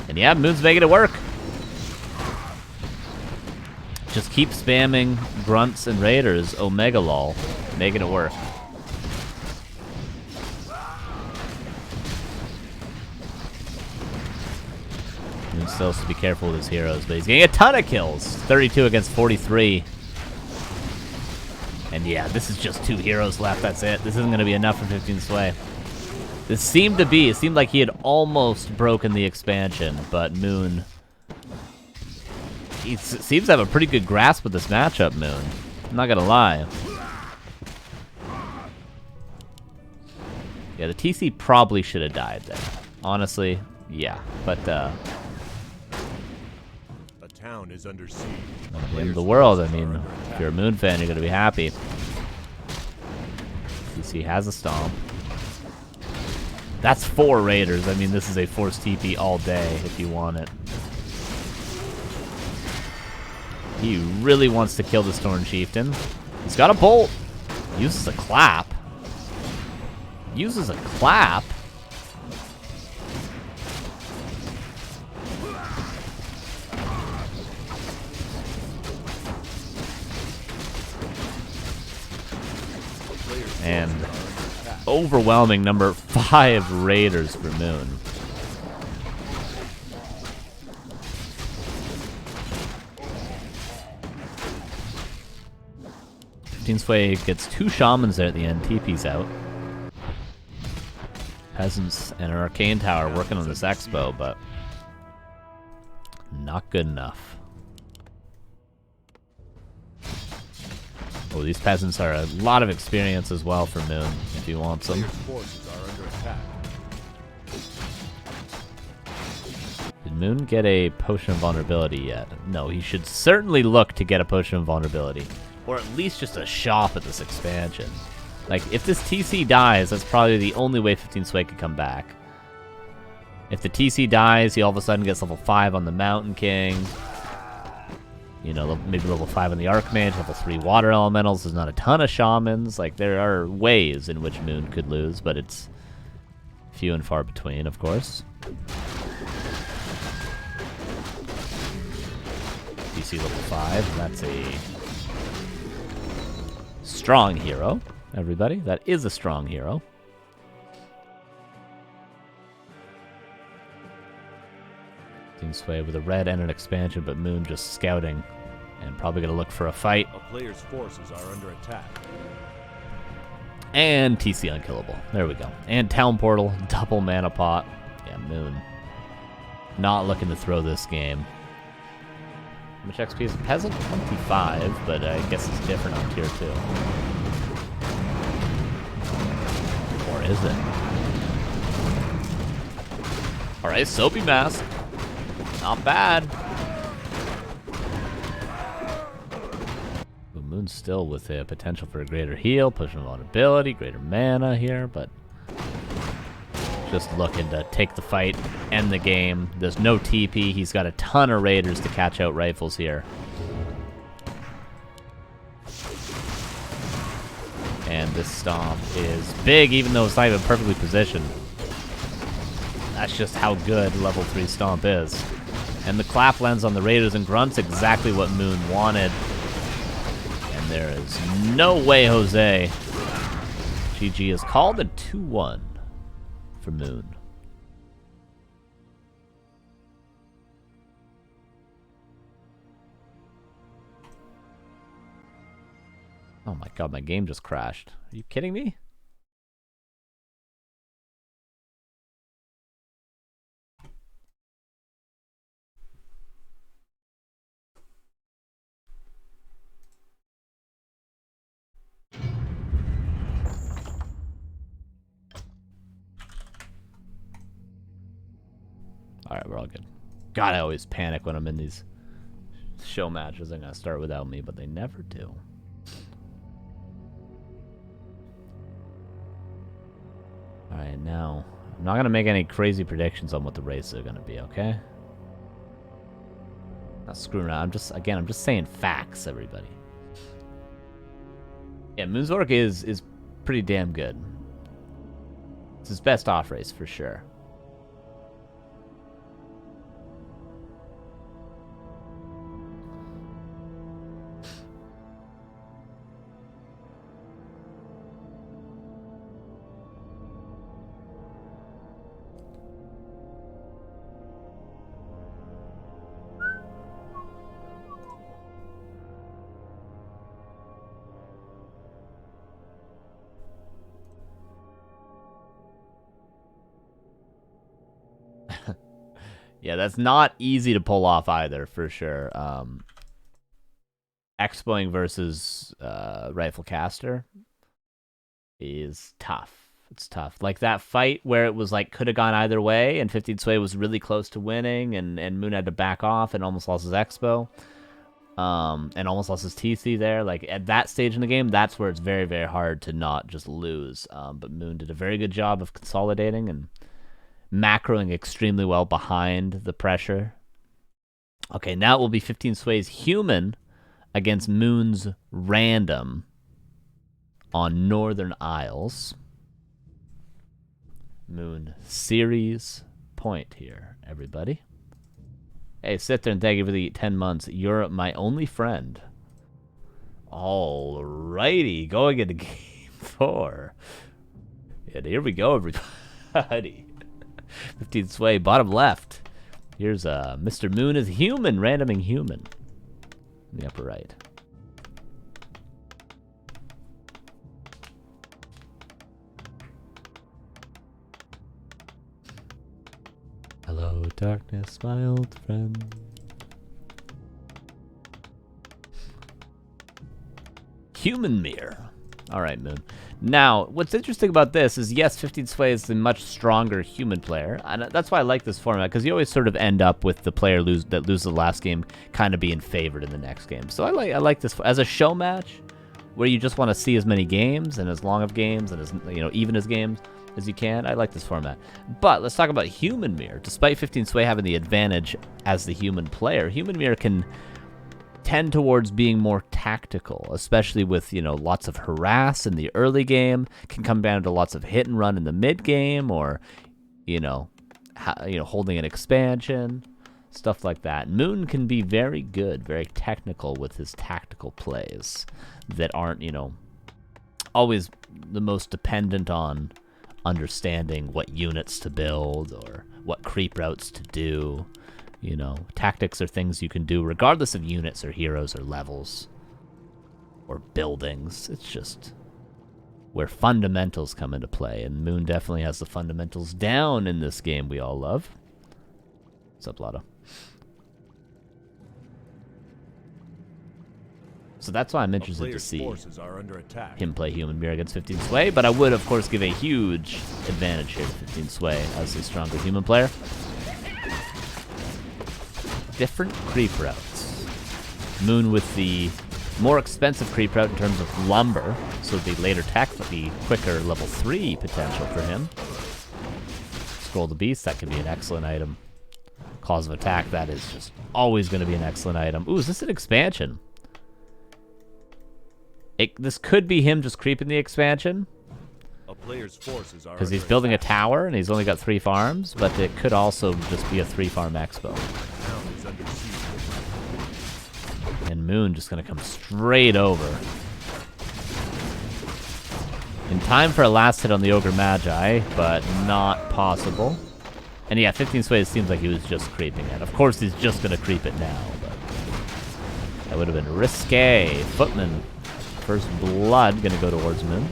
And yeah, Moon's making it work. Just keep spamming grunts and raiders, Omega lol, making it work. Moon still has to be careful with his heroes, but he's getting a ton of kills. 32 against 43. And yeah, this is just 2 heroes left, that's it. This isn't going to be enough for 15 Sway. It seemed like he had almost broken the expansion, but Moon, he seems to have a pretty good grasp of this matchup, Moon. I'm not gonna lie. Yeah, the TC probably should have died there. Honestly, yeah, but a town is under siege. At the end of the world, I mean, if you're a Moon fan, you're gonna be happy. TC has a stomp. That's 4 raiders. I mean, this is a forced TP all day if you want it. He really wants to kill the Storm Chieftain. He's got a bolt. Uses a clap. Uses a clap. And overwhelming number 5 raiders for Moon. Sway gets 2 shamans there at the end. TP's out. Peasants and an arcane tower working on this expo, but not good enough. Oh, these peasants are a lot of experience as well for Moon, if he wants them. Forces are under attack. Did Moon get a potion of vulnerability yet? No, he should certainly look to get a potion of vulnerability. Or at least just a shop at this expansion. Like, if this TC dies, that's probably the only way 15 Sway could come back. If the TC dies, he all of a sudden gets level 5 on the Mountain King. You know, maybe level 5 on the Archmage, level 3 Water Elementals. There's not a ton of Shamans. Like, there are ways in which Moon could lose, but it's few and far between, of course. TC level 5, that's a strong hero, everybody. That is a strong hero. Sway with a red and an expansion, but Moon just scouting and probably going to look for a fight. A player's forces are under attack. And TC unkillable. There we go. And Town Portal, double mana pot. Yeah, Moon not looking to throw this game. How much XP is a Peasant? 25, but I guess it's different on tier 2. Or is it? Alright, Soapy Mask. Not bad. Moon's still with the potential for a greater heal, pushing vulnerability, greater mana here, but just looking to take the fight, end the game. There's no TP. He's got a ton of raiders to catch out rifles here. And this stomp is big, even though it's not even perfectly positioned. That's just how good level 3 stomp is. And the clap lands on the raiders and grunts, exactly what Moon wanted. And there is no way Jose. GG is called a 2-1 for Moon. Oh my god, my game just crashed. Are you kidding me? Alright, we're all good. God, I always panic when I'm in these show matches. They're gonna start without me, but they never do. Alright, now, I'm not gonna make any crazy predictions on what the races are gonna be, okay? Not screwing around. I'm just saying facts, everybody. Yeah, Moonsork is pretty damn good. It's his best off race for sure. Yeah, that's not easy to pull off either, for sure. Expoing versus Rifle Caster is tough. It's tough. Like that fight where it was like could have gone either way, and 15 Sway was really close to winning, and Moon had to back off and almost lost his Expo. And almost lost his TC there. Like at that stage in the game, that's where it's very, very hard to not just lose. But Moon did a very good job of consolidating and macroing extremely well behind the pressure. Okay, now it will be 15 Sway's human against Moon's random on Northern Isles. Moon series point here, everybody. Hey, sit there and thank you for the 10 months. You're my only friend. Alrighty, going into game 4. And here we go, everybody. 15 Sway, bottom left. Here's Mr. Moon is human, randoming human. In the upper right. Hello, darkness, my old friend. Human mirror. All right, Moon. Now, what's interesting about this is, yes, 15 Sway is the much stronger human player, and that's why I like this format, because you always sort of end up with the player that loses the last game kind of being favored in the next game. So I like this as a show match, where you just want to see as many games and as long of games and as even as games as you can. I like this format. But let's talk about Human Mirror. Despite 15 Sway having the advantage as the human player, Human Mirror can tend towards being more tactical, especially with lots of harass in the early game. Can come down to lots of hit and run in the mid game, or holding an expansion, stuff like that. Moon can be very good, very technical with his tactical plays that aren't always the most dependent on understanding what units to build or what creep routes to do. Tactics are things you can do regardless of units or heroes or levels or buildings. It's just where fundamentals come into play, and Moon definitely has the fundamentals down in this game we all love. What's up, Lotto? So that's why I'm interested to see him play Human Mirror against 15 Sway, but I would, of course, give a huge advantage here to 15 Sway as the stronger human player. Different creep routes. Moon with the more expensive creep route in terms of lumber, so the later tech, the quicker level 3 potential for him. Scroll the Beast, that could be an excellent item. Cause of Attack, that is just always going to be an excellent item. Ooh, is this an expansion? This could be him just creeping the expansion. Because he's building a tower and he's only got 3 farms, but it could also just be a 3-farm expo. And Moon just going to come straight over. In time for a last hit on the Ogre Magi, but not possible. And yeah, 15 Sway seems like he was just creeping it. Of course he's just going to creep it now, but that would have been risque. Footman First blood gonna go towards Moon.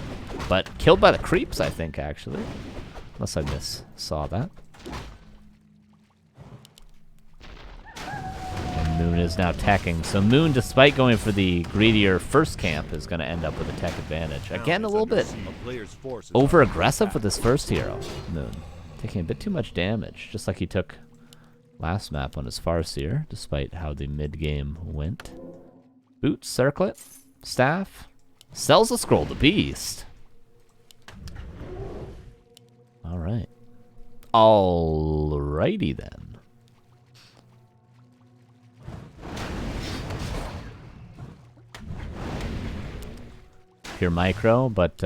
But killed by the creeps, I think, actually. Unless I saw that. And Moon is now teching. So Moon, despite going for the greedier first camp, is gonna end up with a tech advantage. Again, a little bit over-aggressive with this first hero, Moon. Taking a bit too much damage, just like he took last map on his Farseer, despite how the mid-game went. Boots, circlet, staff, sells a scroll to beast. Alright. Alrighty then. Pure micro, but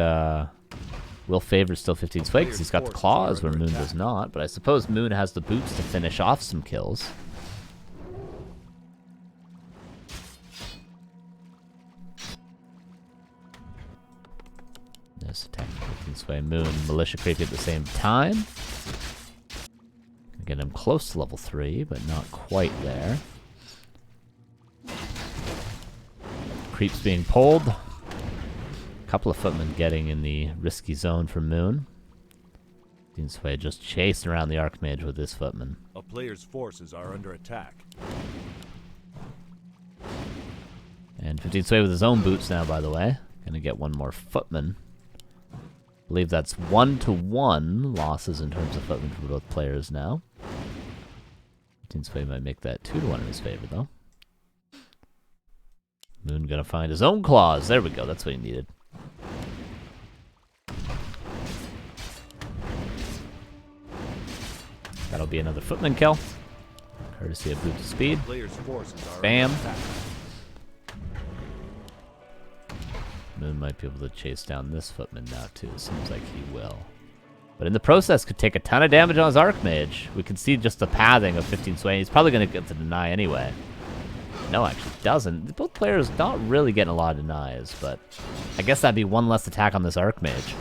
Will favors still 15 sway because he's got the claws where Moon does not, but I suppose Moon has the boots to finish off some kills. There's attack 15 sway. Moon, Militia creepy at the same time. Get him close to level 3, but not quite there. Creeps being pulled. Couple of footmen getting in the risky zone for Moon. 15 sway just chasing around the Archmage with this footman. A player's forces are under attack. And 15 sway with his own boots now, by the way. Gonna get one more footman. I believe that's 1-to-1 losses in terms of footmen for both players now. 15 sway might make that 2-to-1 in his favor, though. Moon gonna find his own claws. There we go. That's what he needed. That'll be another footman kill. Courtesy of boot to speed. Bam. Moon might be able to chase down this footman now too. Seems like he will. But in the process could take a ton of damage on his Archmage. We can see just the pathing of 15 sway. He's probably going to get the deny anyway. No, actually doesn't. Both players not really getting a lot of denies, but I guess that'd be one less attack on this Archmage.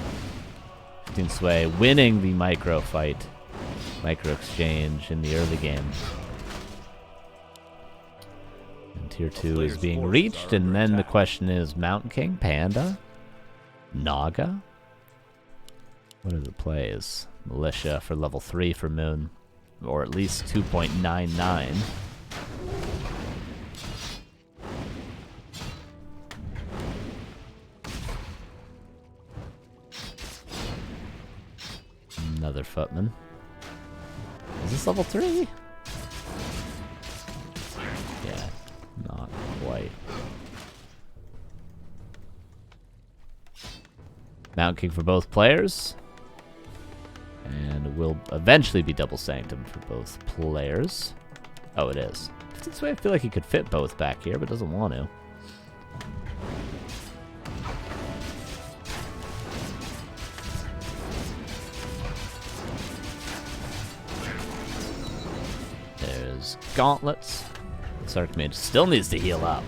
15 sway winning the micro fight. Micro exchange in the early game. And tier 2 is being reached, and then the question is Mountain King, Panda, Naga. What are the plays? Militia for level 3 for Moon, or at least 2.99. Another footman. Is this level 3? Yeah, not quite. Mountain King for both players. And will eventually be double sanctum for both players. Oh, it is. 15 sway, I feel like he could fit both back here, but doesn't want to. Gauntlets. This Archmage still needs to heal up.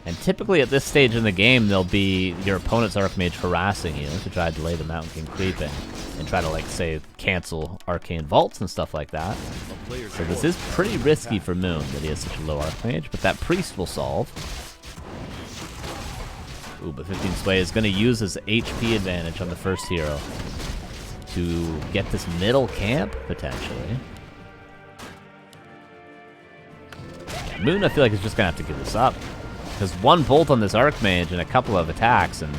And typically at this stage in the game, there'll be your opponent's Archmage harassing you to try to delay the Mountain King creeping and try to, like, say, cancel Arcane Vaults and stuff like that. So this is pretty risky for Moon that he has such a low Archmage, but that Priest will solve. Ooh, but 15 sway is going to use his HP advantage on the first hero to get this middle camp, potentially. Moon, I feel like, is just going to have to give this up. Because one bolt on this Archmage and a couple of attacks, and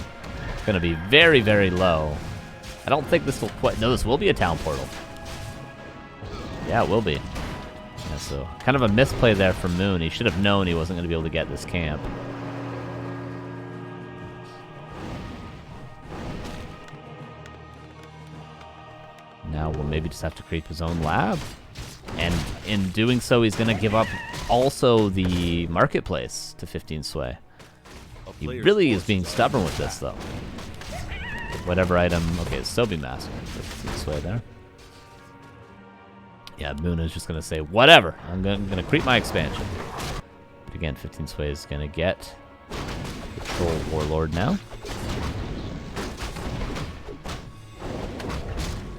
it's going to be very, very low. I don't think this will quite... No, this will be a town portal. Yeah, it will be. Yeah, so kind of a misplay there for Moon. He should have known he wasn't going to be able to get this camp. Now we'll maybe just have to creep his own lab. And in doing so, he's going to give up also the marketplace to 15 sway. He really is being stubborn with this, though. Whatever item... Okay, it's Sobi Master for 15 sway there. Yeah, Moon is just going to say, whatever. I'm going to creep my expansion. But again, 15 sway is going to get Patrol Warlord now.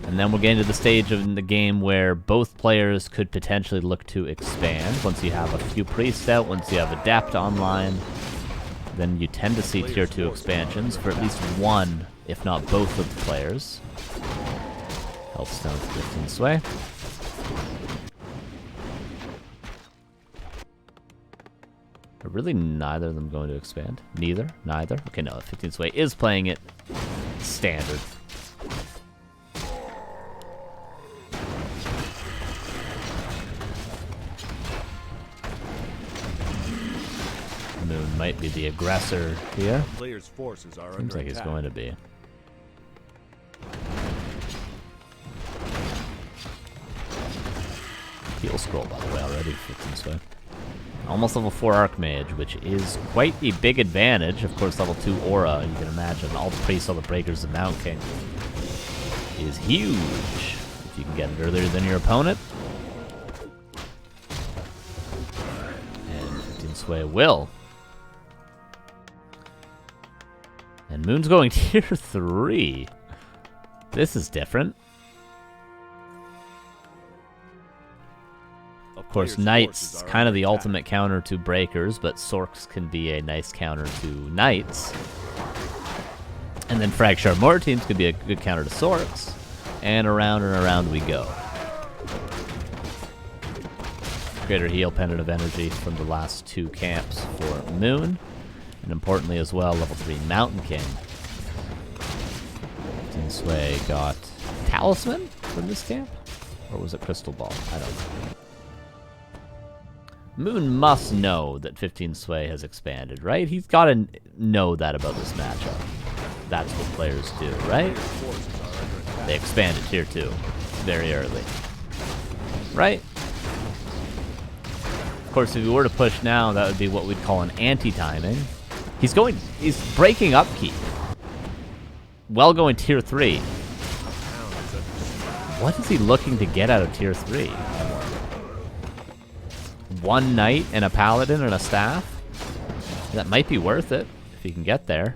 And then we'll get into the stage of the game where both players could potentially look to expand once you have a few priests out, once you have Adept online. then you tend to see tier 2 expansions for at least one, if not both of the players. Health stone for 15 sway. Are really neither of them going to expand? Neither? Neither? Okay, no, 15 sway is playing it standard. Moon might be the aggressor here. Players' forces are Seems like he's going to be. Heal scroll, by the way, already 15 sway. Almost level 4 Archmage, which is quite a big advantage. Of course, level 2 Aura, you can imagine. All the priests, all the breakers, the Mountain King is huge. If you can get it earlier than your opponent. And 15 sway will. And Moon's going tier 3. This is different. Of course, Knights, kind of the ultimate counter to Breakers, but Sorks can be a nice counter to Knights. And then Frag Sharp Mortar Teams could be a good counter to Sorks. And around we go. Greater heal, Pendant of Energy from the last 2 camps for Moon. And importantly as well, level 3 Mountain King. 15 sway got Talisman from this camp? Or was it Crystal Ball? I don't know. Moon must know that 15 sway has expanded, right? He's got to know that about this matchup. That's what players do, right? They expand at tier 2 very early. Right? Of course, if we were to push now, that would be what we'd call an anti-timing. He's breaking upkeep. Well going tier 3. What is he looking to get out of tier 3? One knight and a paladin and a staff? That might be worth it if he can get there.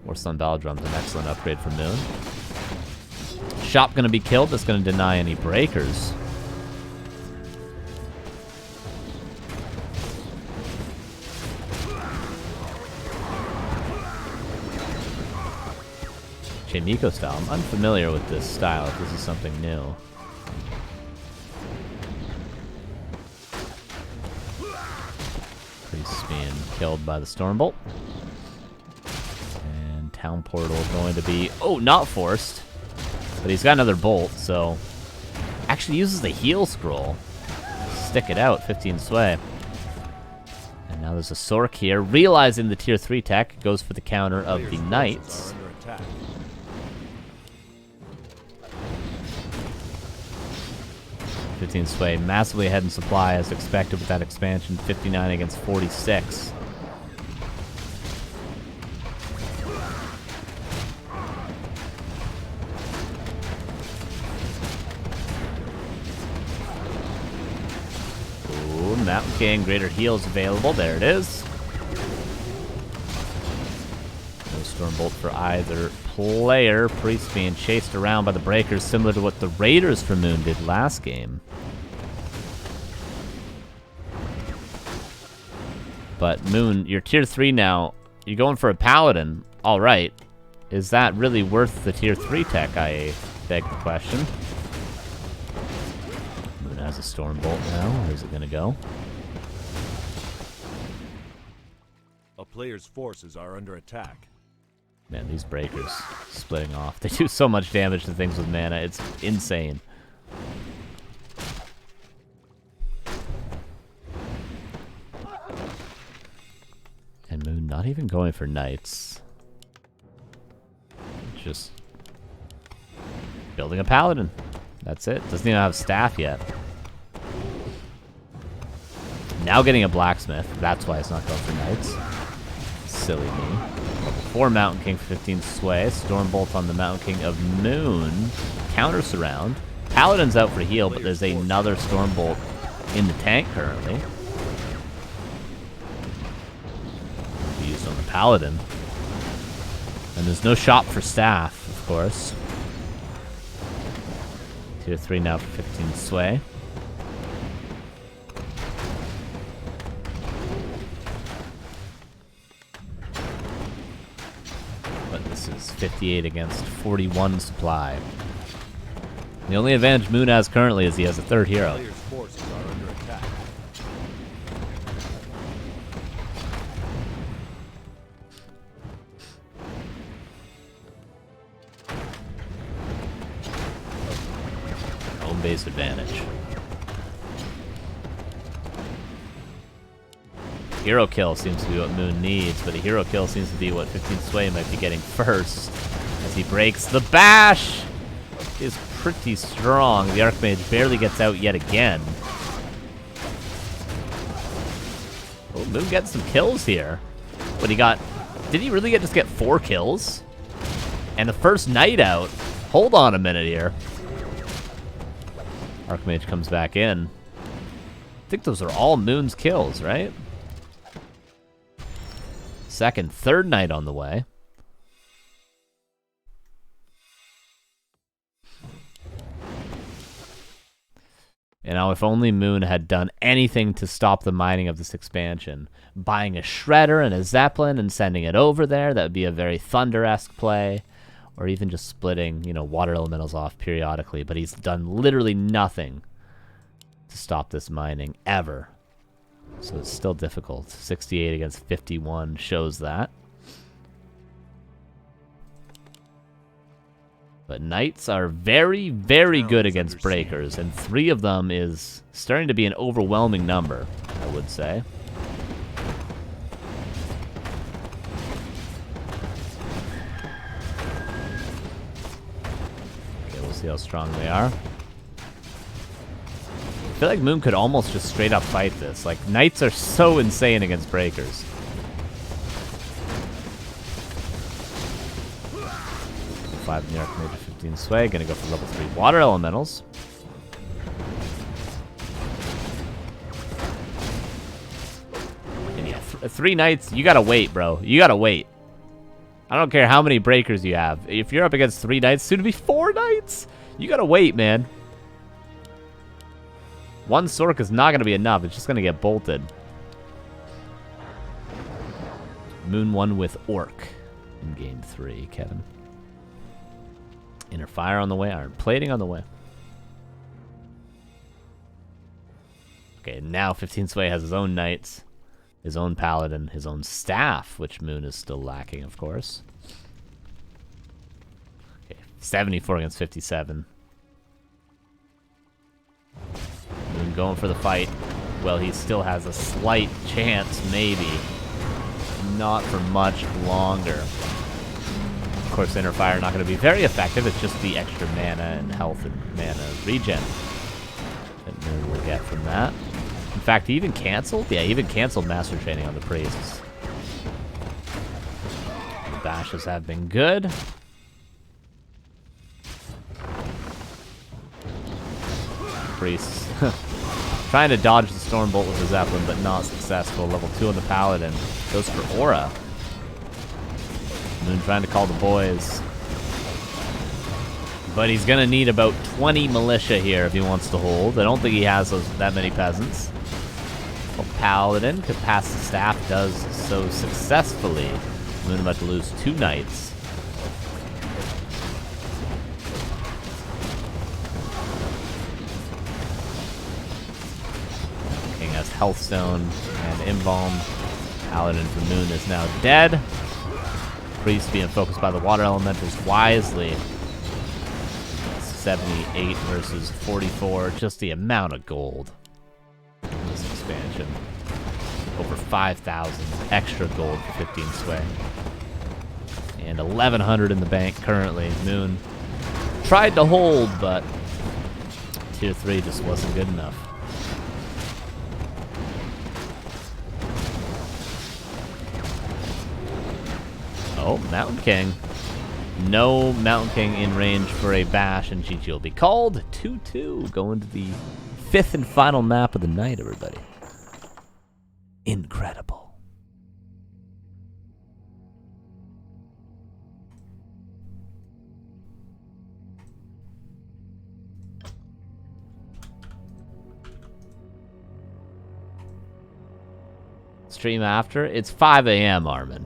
Or Sun Baladrum's an excellent upgrade for Moon. Shop gonna be killed, that's gonna deny any breakers. Chainmiko style. I'm unfamiliar with this style if this is something new. Priest being killed by the Stormbolt. And Town Portal going to be... Oh, not forced. But he's got another bolt, so... Actually uses the heal scroll. Stick it out, 15 sway. And now there's a Sork here. Realizing the tier 3 tech, goes for the counter of the Knights. 15 sway, massively ahead in supply as expected with that expansion. 59 against 46. Ooh, Mountain King, greater heals available. There it is. No Stormbolt for either player. Priest being chased around by the breakers, similar to what the Raiders for Moon did last game. But Moon, you're tier 3 now. You're going for a paladin. Alright. Is that really worth the tier 3 tech, I beg the question. Moon has a Stormbolt now. Where's it going to go? A player's forces are under attack. Man, these breakers splitting off. They do so much damage to things with mana. It's insane. And Moon not even going for knights. Just building a paladin. That's it. Doesn't even have staff yet. Now getting a blacksmith. That's why it's not going for knights. Silly me. Level 4 Mountain King for 15 sway. Stormbolt on the Mountain King of Moon. Counter surround. Paladin's out for heal, but there's another Stormbolt in the tank currently. Used on the Paladin. And there's no shop for staff, of course. Tier 3 now for 15 sway. 58 against 41 supply. The only advantage Moon has currently is he has a third hero. Players' forces are under attack. Home base advantage. Hero kill seems to be what Moon needs, but a hero kill seems to be what 15 Sway might be getting first. As he breaks the bash! Is pretty strong. The Archmage barely gets out yet again. Oh, Moon gets some kills here. What he got? Did he really just get 4 kills? And the first Knight out. Hold on a minute here. Archmage comes back in. I think those are all Moon's kills, right? Second, third Knight on the way. And now if only Moon had done anything to stop the mining of this expansion. Buying a Shredder and a Zeppelin and sending it over there, that would be a very Thunder-esque play. Or even just splitting, you know, water elementals off periodically. But he's done literally nothing to stop this mining, ever. So it's still difficult. 68 against 51 shows that. But Knights are very, very good against Breakers, and 3 of them is starting to be an overwhelming number, I would say. Okay, we'll see how strong they are. I feel like Moon could almost just straight up fight this. Like, Knights are so insane against Breakers. 5 in the Archmage, 15 Sway. Gonna go for level 3 Water Elementals. And yeah, 3 Knights, you gotta wait, bro. You gotta wait. I don't care how many Breakers you have. If you're up against 3 Knights, soon to be 4 Knights, you gotta wait, man. 1 Sork is not gonna be enough. It's just gonna get bolted. Moon won with Orc in game 3, Kevin. Inner Fire on the way, Iron Plating on the way. Okay, now 15 Sway has his own Knights, his own Paladin, his own Staff, which Moon is still lacking, of course. Okay, 74 against 57. Moon going for the fight. Well, he still has a slight chance, maybe. Not for much longer. Of course, Inner Fire not going to be very effective. It's just the extra mana and health and mana regen that Moon will get from that. In fact, he even canceled? Yeah, he even canceled Master Training on the Priests. The bashes have been good. Priests trying to dodge the Stormbolt with the Zeppelin, but not successful. Level 2 on the Paladin. Goes for Aura. Moon trying to call the boys. But he's going to need about 20 militia here if he wants to hold. I don't think he has that many peasants. Well, Paladin could pass the Staff, does so successfully. Moon about to lose 2 Knights. King has Healthstone and Embalm. Paladin for Moon is now dead. Priest being focused by the Water Elementals wisely. 78 versus 44. Just the amount of gold in this expansion. Over 5,000 extra gold for 15 Sway. And 1,100 in the bank currently. Moon tried to hold, but Tier 3 just wasn't good enough. Oh, Mountain King. No Mountain King in range for a bash, and GG will be called. 2-2, going to the 5th and final map of the night, everybody. Incredible. Stream after? It's 5 a.m., Armin.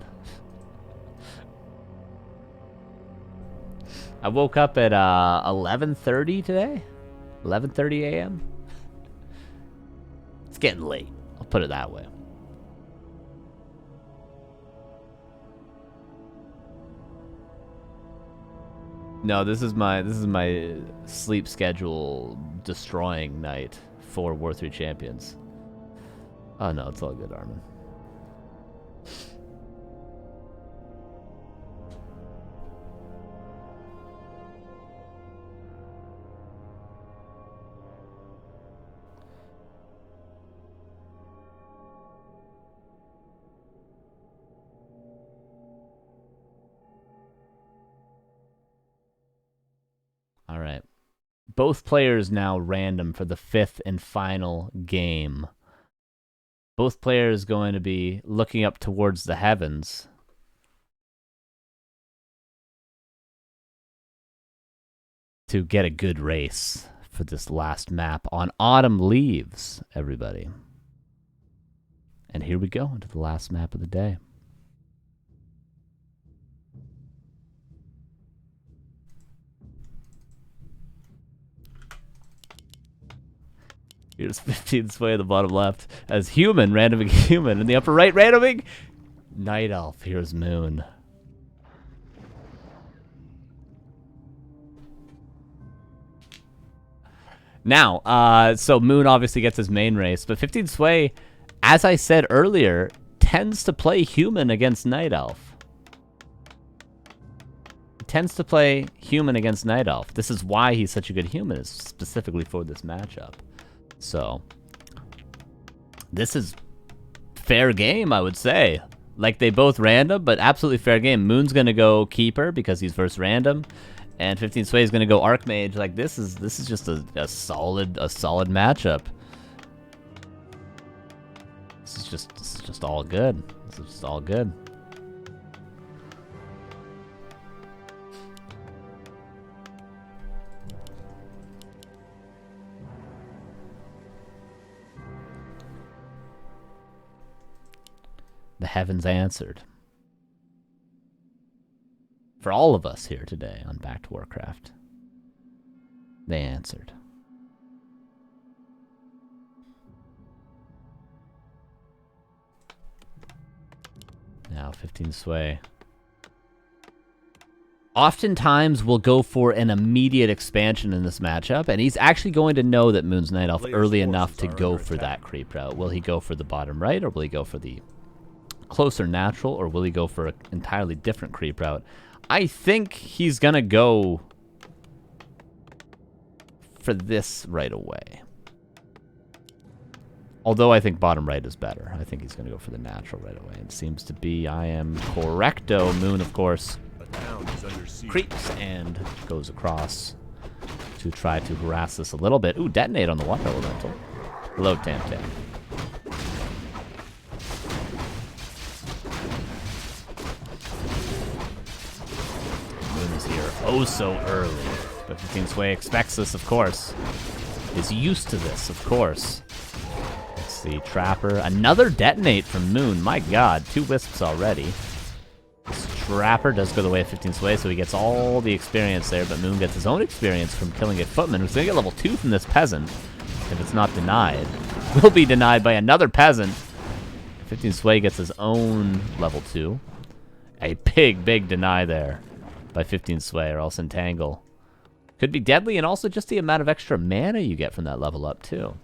I woke up at 11:30 today. 11:30 a.m. It's getting late. I'll put it that way. No, this is my sleep schedule destroying night for War 3 Champions. Oh no, it's all good, Armin. All right. Both players now random for the 5th and final game. Both players going to be looking up towards the heavens. To get a good race for this last map on Autumn Leaves, everybody. And here we go into the last map of the day. Here's 15 sway in the bottom left as human, randoming human. In the upper right, randoming Nightelf. Here's Moon. Now, so Moon obviously gets his main race, but 15 sway, as I said earlier, tends to play human against Nightelf. Tends to play human against Nightelf. This is why he's such a good human, is specifically for this matchup. So, this is fair game, I would say. Like, they both random, but absolutely fair game. Moon's gonna go Keeper because he's first random, and 15 Sway is gonna go Archmage. Like, this is just a solid matchup. This is just all good. This is just all good. The heavens answered. For all of us here today on Back to Warcraft, they answered. Now 15 sway. Oftentimes we'll go for an immediate expansion in this matchup, and he's actually going to know that Moon's Night Elf early enough to go for that creep route. Will he go for the bottom right, or will he go for the closer natural, or will he go for an entirely different creep route? I think he's gonna go for this right away. Although I think bottom right is better. I think he's gonna go for the natural right away. It seems to be I am correcto. Moon, of course, creeps and goes across to try to harass this a little bit. Ooh, detonate on the water elemental. Hello, Tam Tam. Here oh so early, but 15 Sway expects this, of course, is used to this, of course. Let's see, Trapper, another detonate from Moon. My god, 2 wisps already. This Trapper does go the way of 15 Sway, so he gets all the experience there, but Moon gets his own experience from killing a footman, who's gonna get level 2 from this peasant if it's not denied. Will be denied by another peasant. 15 Sway gets his own level 2. A big deny there by 15 Sway, or else Entangle. Could be deadly, and also just the amount of extra mana you get from that level up, too.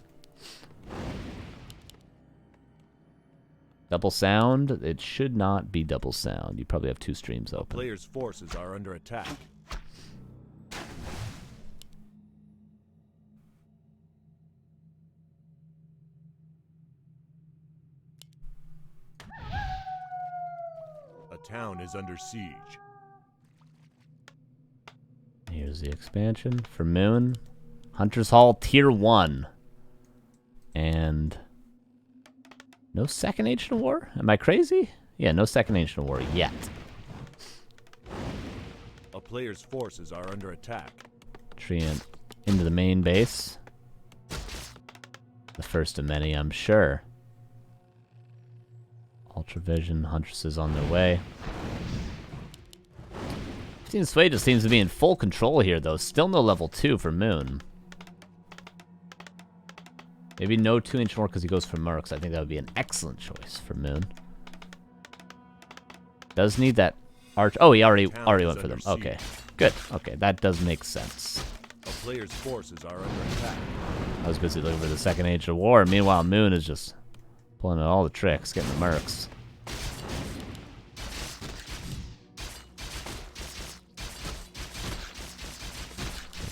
Double sound? It should not be double sound. You probably have 2 streams open. Players' forces are under attack. A town is under siege. Here's the expansion for Moon. Hunter's Hall Tier 1. And no second Ancient War? Am I crazy? Yeah, no second Ancient War yet. A player's forces are under attack. Treant into the main base. The first of many, I'm sure. Ultravision, Huntresses on their way. 15 Sway just seems to be in full control here, though. Still no level 2 for Moon. Maybe no 2-inch more because he goes for Mercs. I think that would be an excellent choice for Moon. Does need that arch. Oh, he already went for them. Okay, good. Okay, that does make sense. A player's forces are under attack. I was busy looking for the second age of war. Meanwhile, Moon is just pulling out all the tricks, getting the Mercs.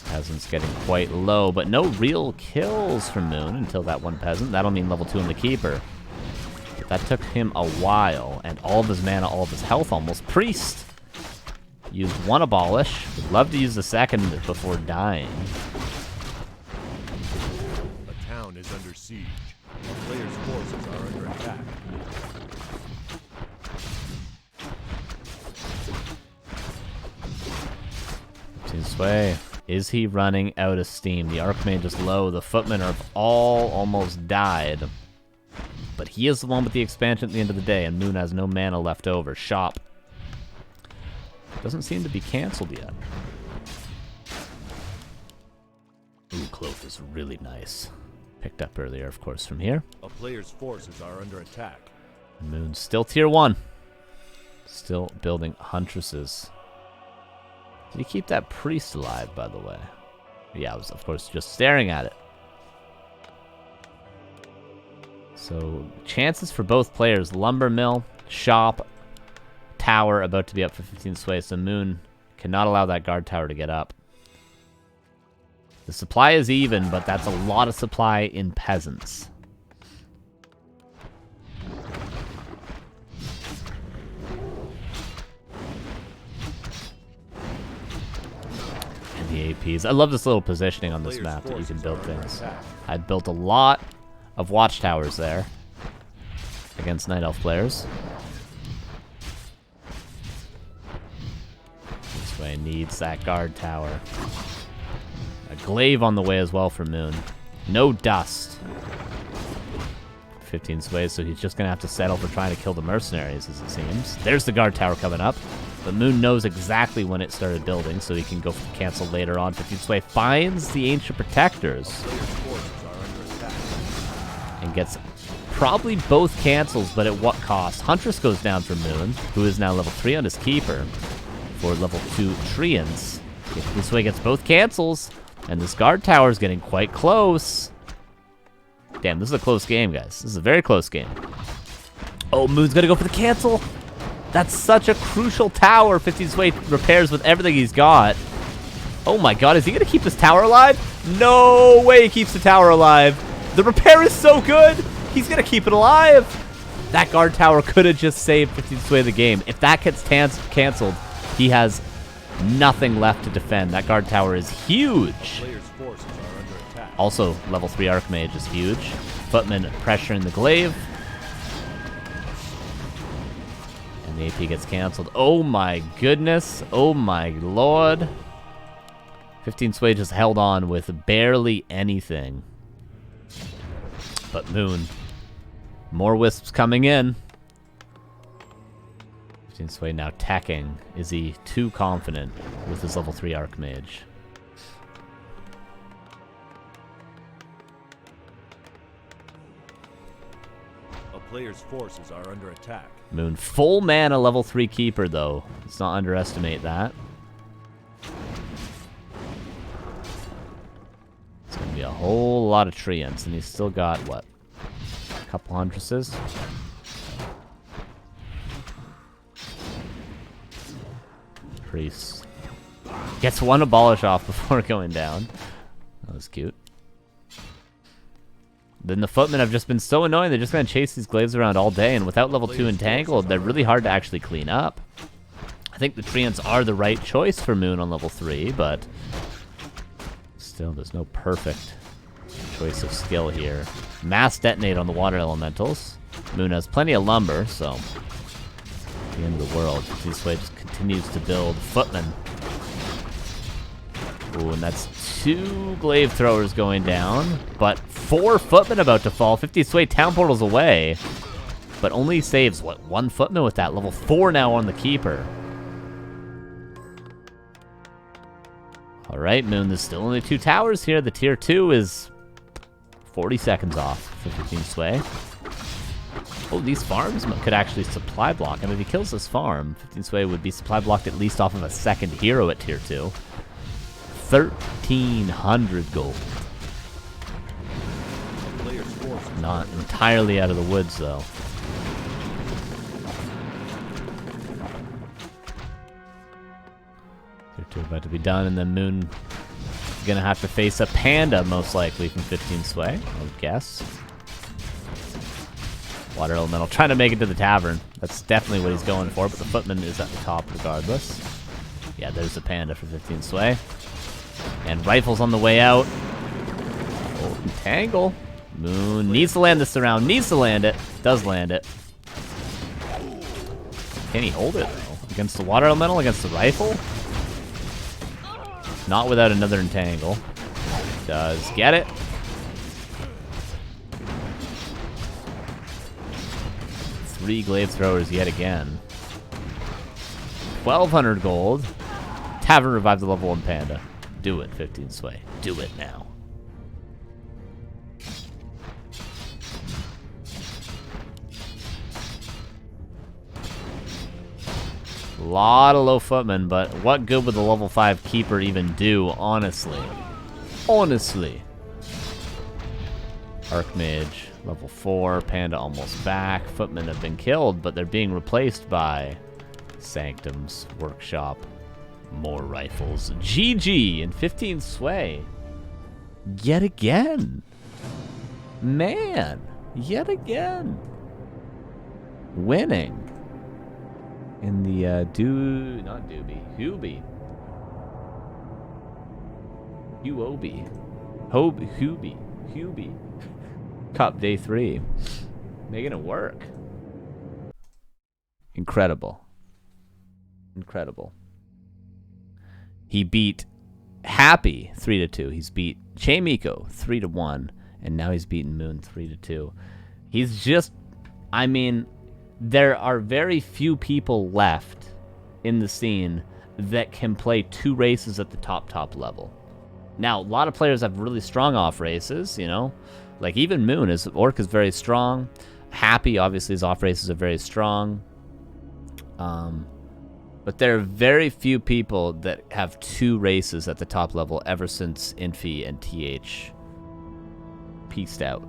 Peasant's getting quite low, but no real kills from Moon until that one peasant. That'll mean level 2 in the Keeper. But that took him a while, and all of his mana, all of his health almost. Priest used one abolish. Would love to use the second before dying. A town is under siege. A player's forces are under attack. Sway. Is he running out of steam? The Archmage is low. The Footmen are all almost died. But he is the one with the expansion at the end of the day, and Moon has no mana left over. Shop. Doesn't seem to be canceled yet. Ooh, Cloak is really nice. Picked up earlier, of course, from here. A player's forces are under attack. Moon's still tier 1. Still building Huntresses. Did he keep that priest alive, by the way? Yeah, I was, of course, just staring at it. So, chances for both players. Lumber Mill, Shop, Tower about to be up for 15 Sway, so Moon cannot allow that guard tower to get up. The supply is even, but that's a lot of supply in peasants. The APs. I love this little positioning on this map that you can build things. I built a lot of watchtowers there against Nightelf players. This way needs that guard tower. A glaive on the way as well for Moon. No dust. 15 sways, so he's just gonna have to settle for trying to kill the mercenaries, as it seems. There's the guard tower coming up. But Moon knows exactly when it started building, so he can go cancel later on. 15 Sway finds the Ancient Protectors. And gets probably both cancels, but at what cost? Huntress goes down for Moon, who is now level 3 on his Keeper, for level 2 Treants. 15 Sway gets both cancels, and this guard tower is getting quite close. Damn, this is a close game, guys. This is a very close game. Oh, Moon's gonna go for the cancel. That's such a crucial tower. 15 Sway repairs with everything he's got. Oh my god, is he going to keep this tower alive? No way he keeps the tower alive. The repair is so good. He's going to keep it alive. That guard tower could have just saved 15 Sway the game. If that gets canceled, he has nothing left to defend. That guard tower is huge. Also, level 3 Archmage is huge. Footman pressuring the glaive. The AP gets canceled. Oh my goodness. Oh my lord. 15 Sway just held on with barely anything. But Moon. More wisps coming in. 15 Sway now tacking. Is he too confident with his level 3 Archmage? Player's forces are under attack. Moon full mana level 3 Keeper though. Let's not underestimate that. It's gonna be a whole lot of Treants, and he's still got what? A couple Huntresses. Priest gets one abolish off before going down. That was cute. Then the Footmen have just been so annoying, they're just going to chase these glaives around all day, and without level 2 Entangled, they're really hard to actually clean up. I think the Treants are the right choice for Moon on level 3, but still, there's no perfect choice of skill here. Mass Detonate on the Water Elementals. Moon has plenty of lumber, so the end of the world. This way just continues to build Footmen. Ooh, and that's 2 glaive throwers going down, but 4 footmen about to fall. 50 Sway town portals away, but only saves, what, 1 footman with that? Level 4 now on the Keeper. Alright, Moon, there's still only 2 towers here. The tier 2 is 40 seconds off for 15 sway. Oh, these farms could actually supply block. And if he kills this farm, 15 sway would be supply blocked at least off of a second hero at tier 2. 1,300 gold. Not entirely out of the woods, though. Tier 2 about to be done, and then Moon gonna have to face a panda, most likely, from 15 sway, I would guess. Water Elemental trying to make it to the tavern. That's definitely what he's going for, but the footman is at the top regardless. Yeah, there's the panda for 15 sway. And rifles on the way out. Oh, Tangle. Moon needs to land this around. Needs to land it. Does land it. Can he hold it, though? Against the Water Elemental? Against the rifle? Not without another entangle. Does get it. Three glaive throwers yet again. 1,200 gold. Tavern revives the level 1 panda. Do it, 15 sway. Do it now. A lot of low footmen, but what good would the level 5 keeper even do, honestly? Honestly. Archmage, level 4, panda almost back. Footmen have been killed, but they're being replaced by Sanctum's Workshop. More rifles. GG in 15 sway. Yet again. Man, yet again. Winning. In the, Huobi Cup Day 3. Making it work. Incredible. Incredible. He beat Happy 3-2. He's beat Chaemiko 3-1. And now he's beaten Moon 3-2. He's just, I mean, there are very few people left in the scene that can play 2 races at the top level. Now, a lot of players have really strong off races, you know? Like, even Moon, his Orc is very strong. Happy, obviously, his off races are very strong. But there are very few people that have 2 races at the top level ever since Infi and TH peaced out.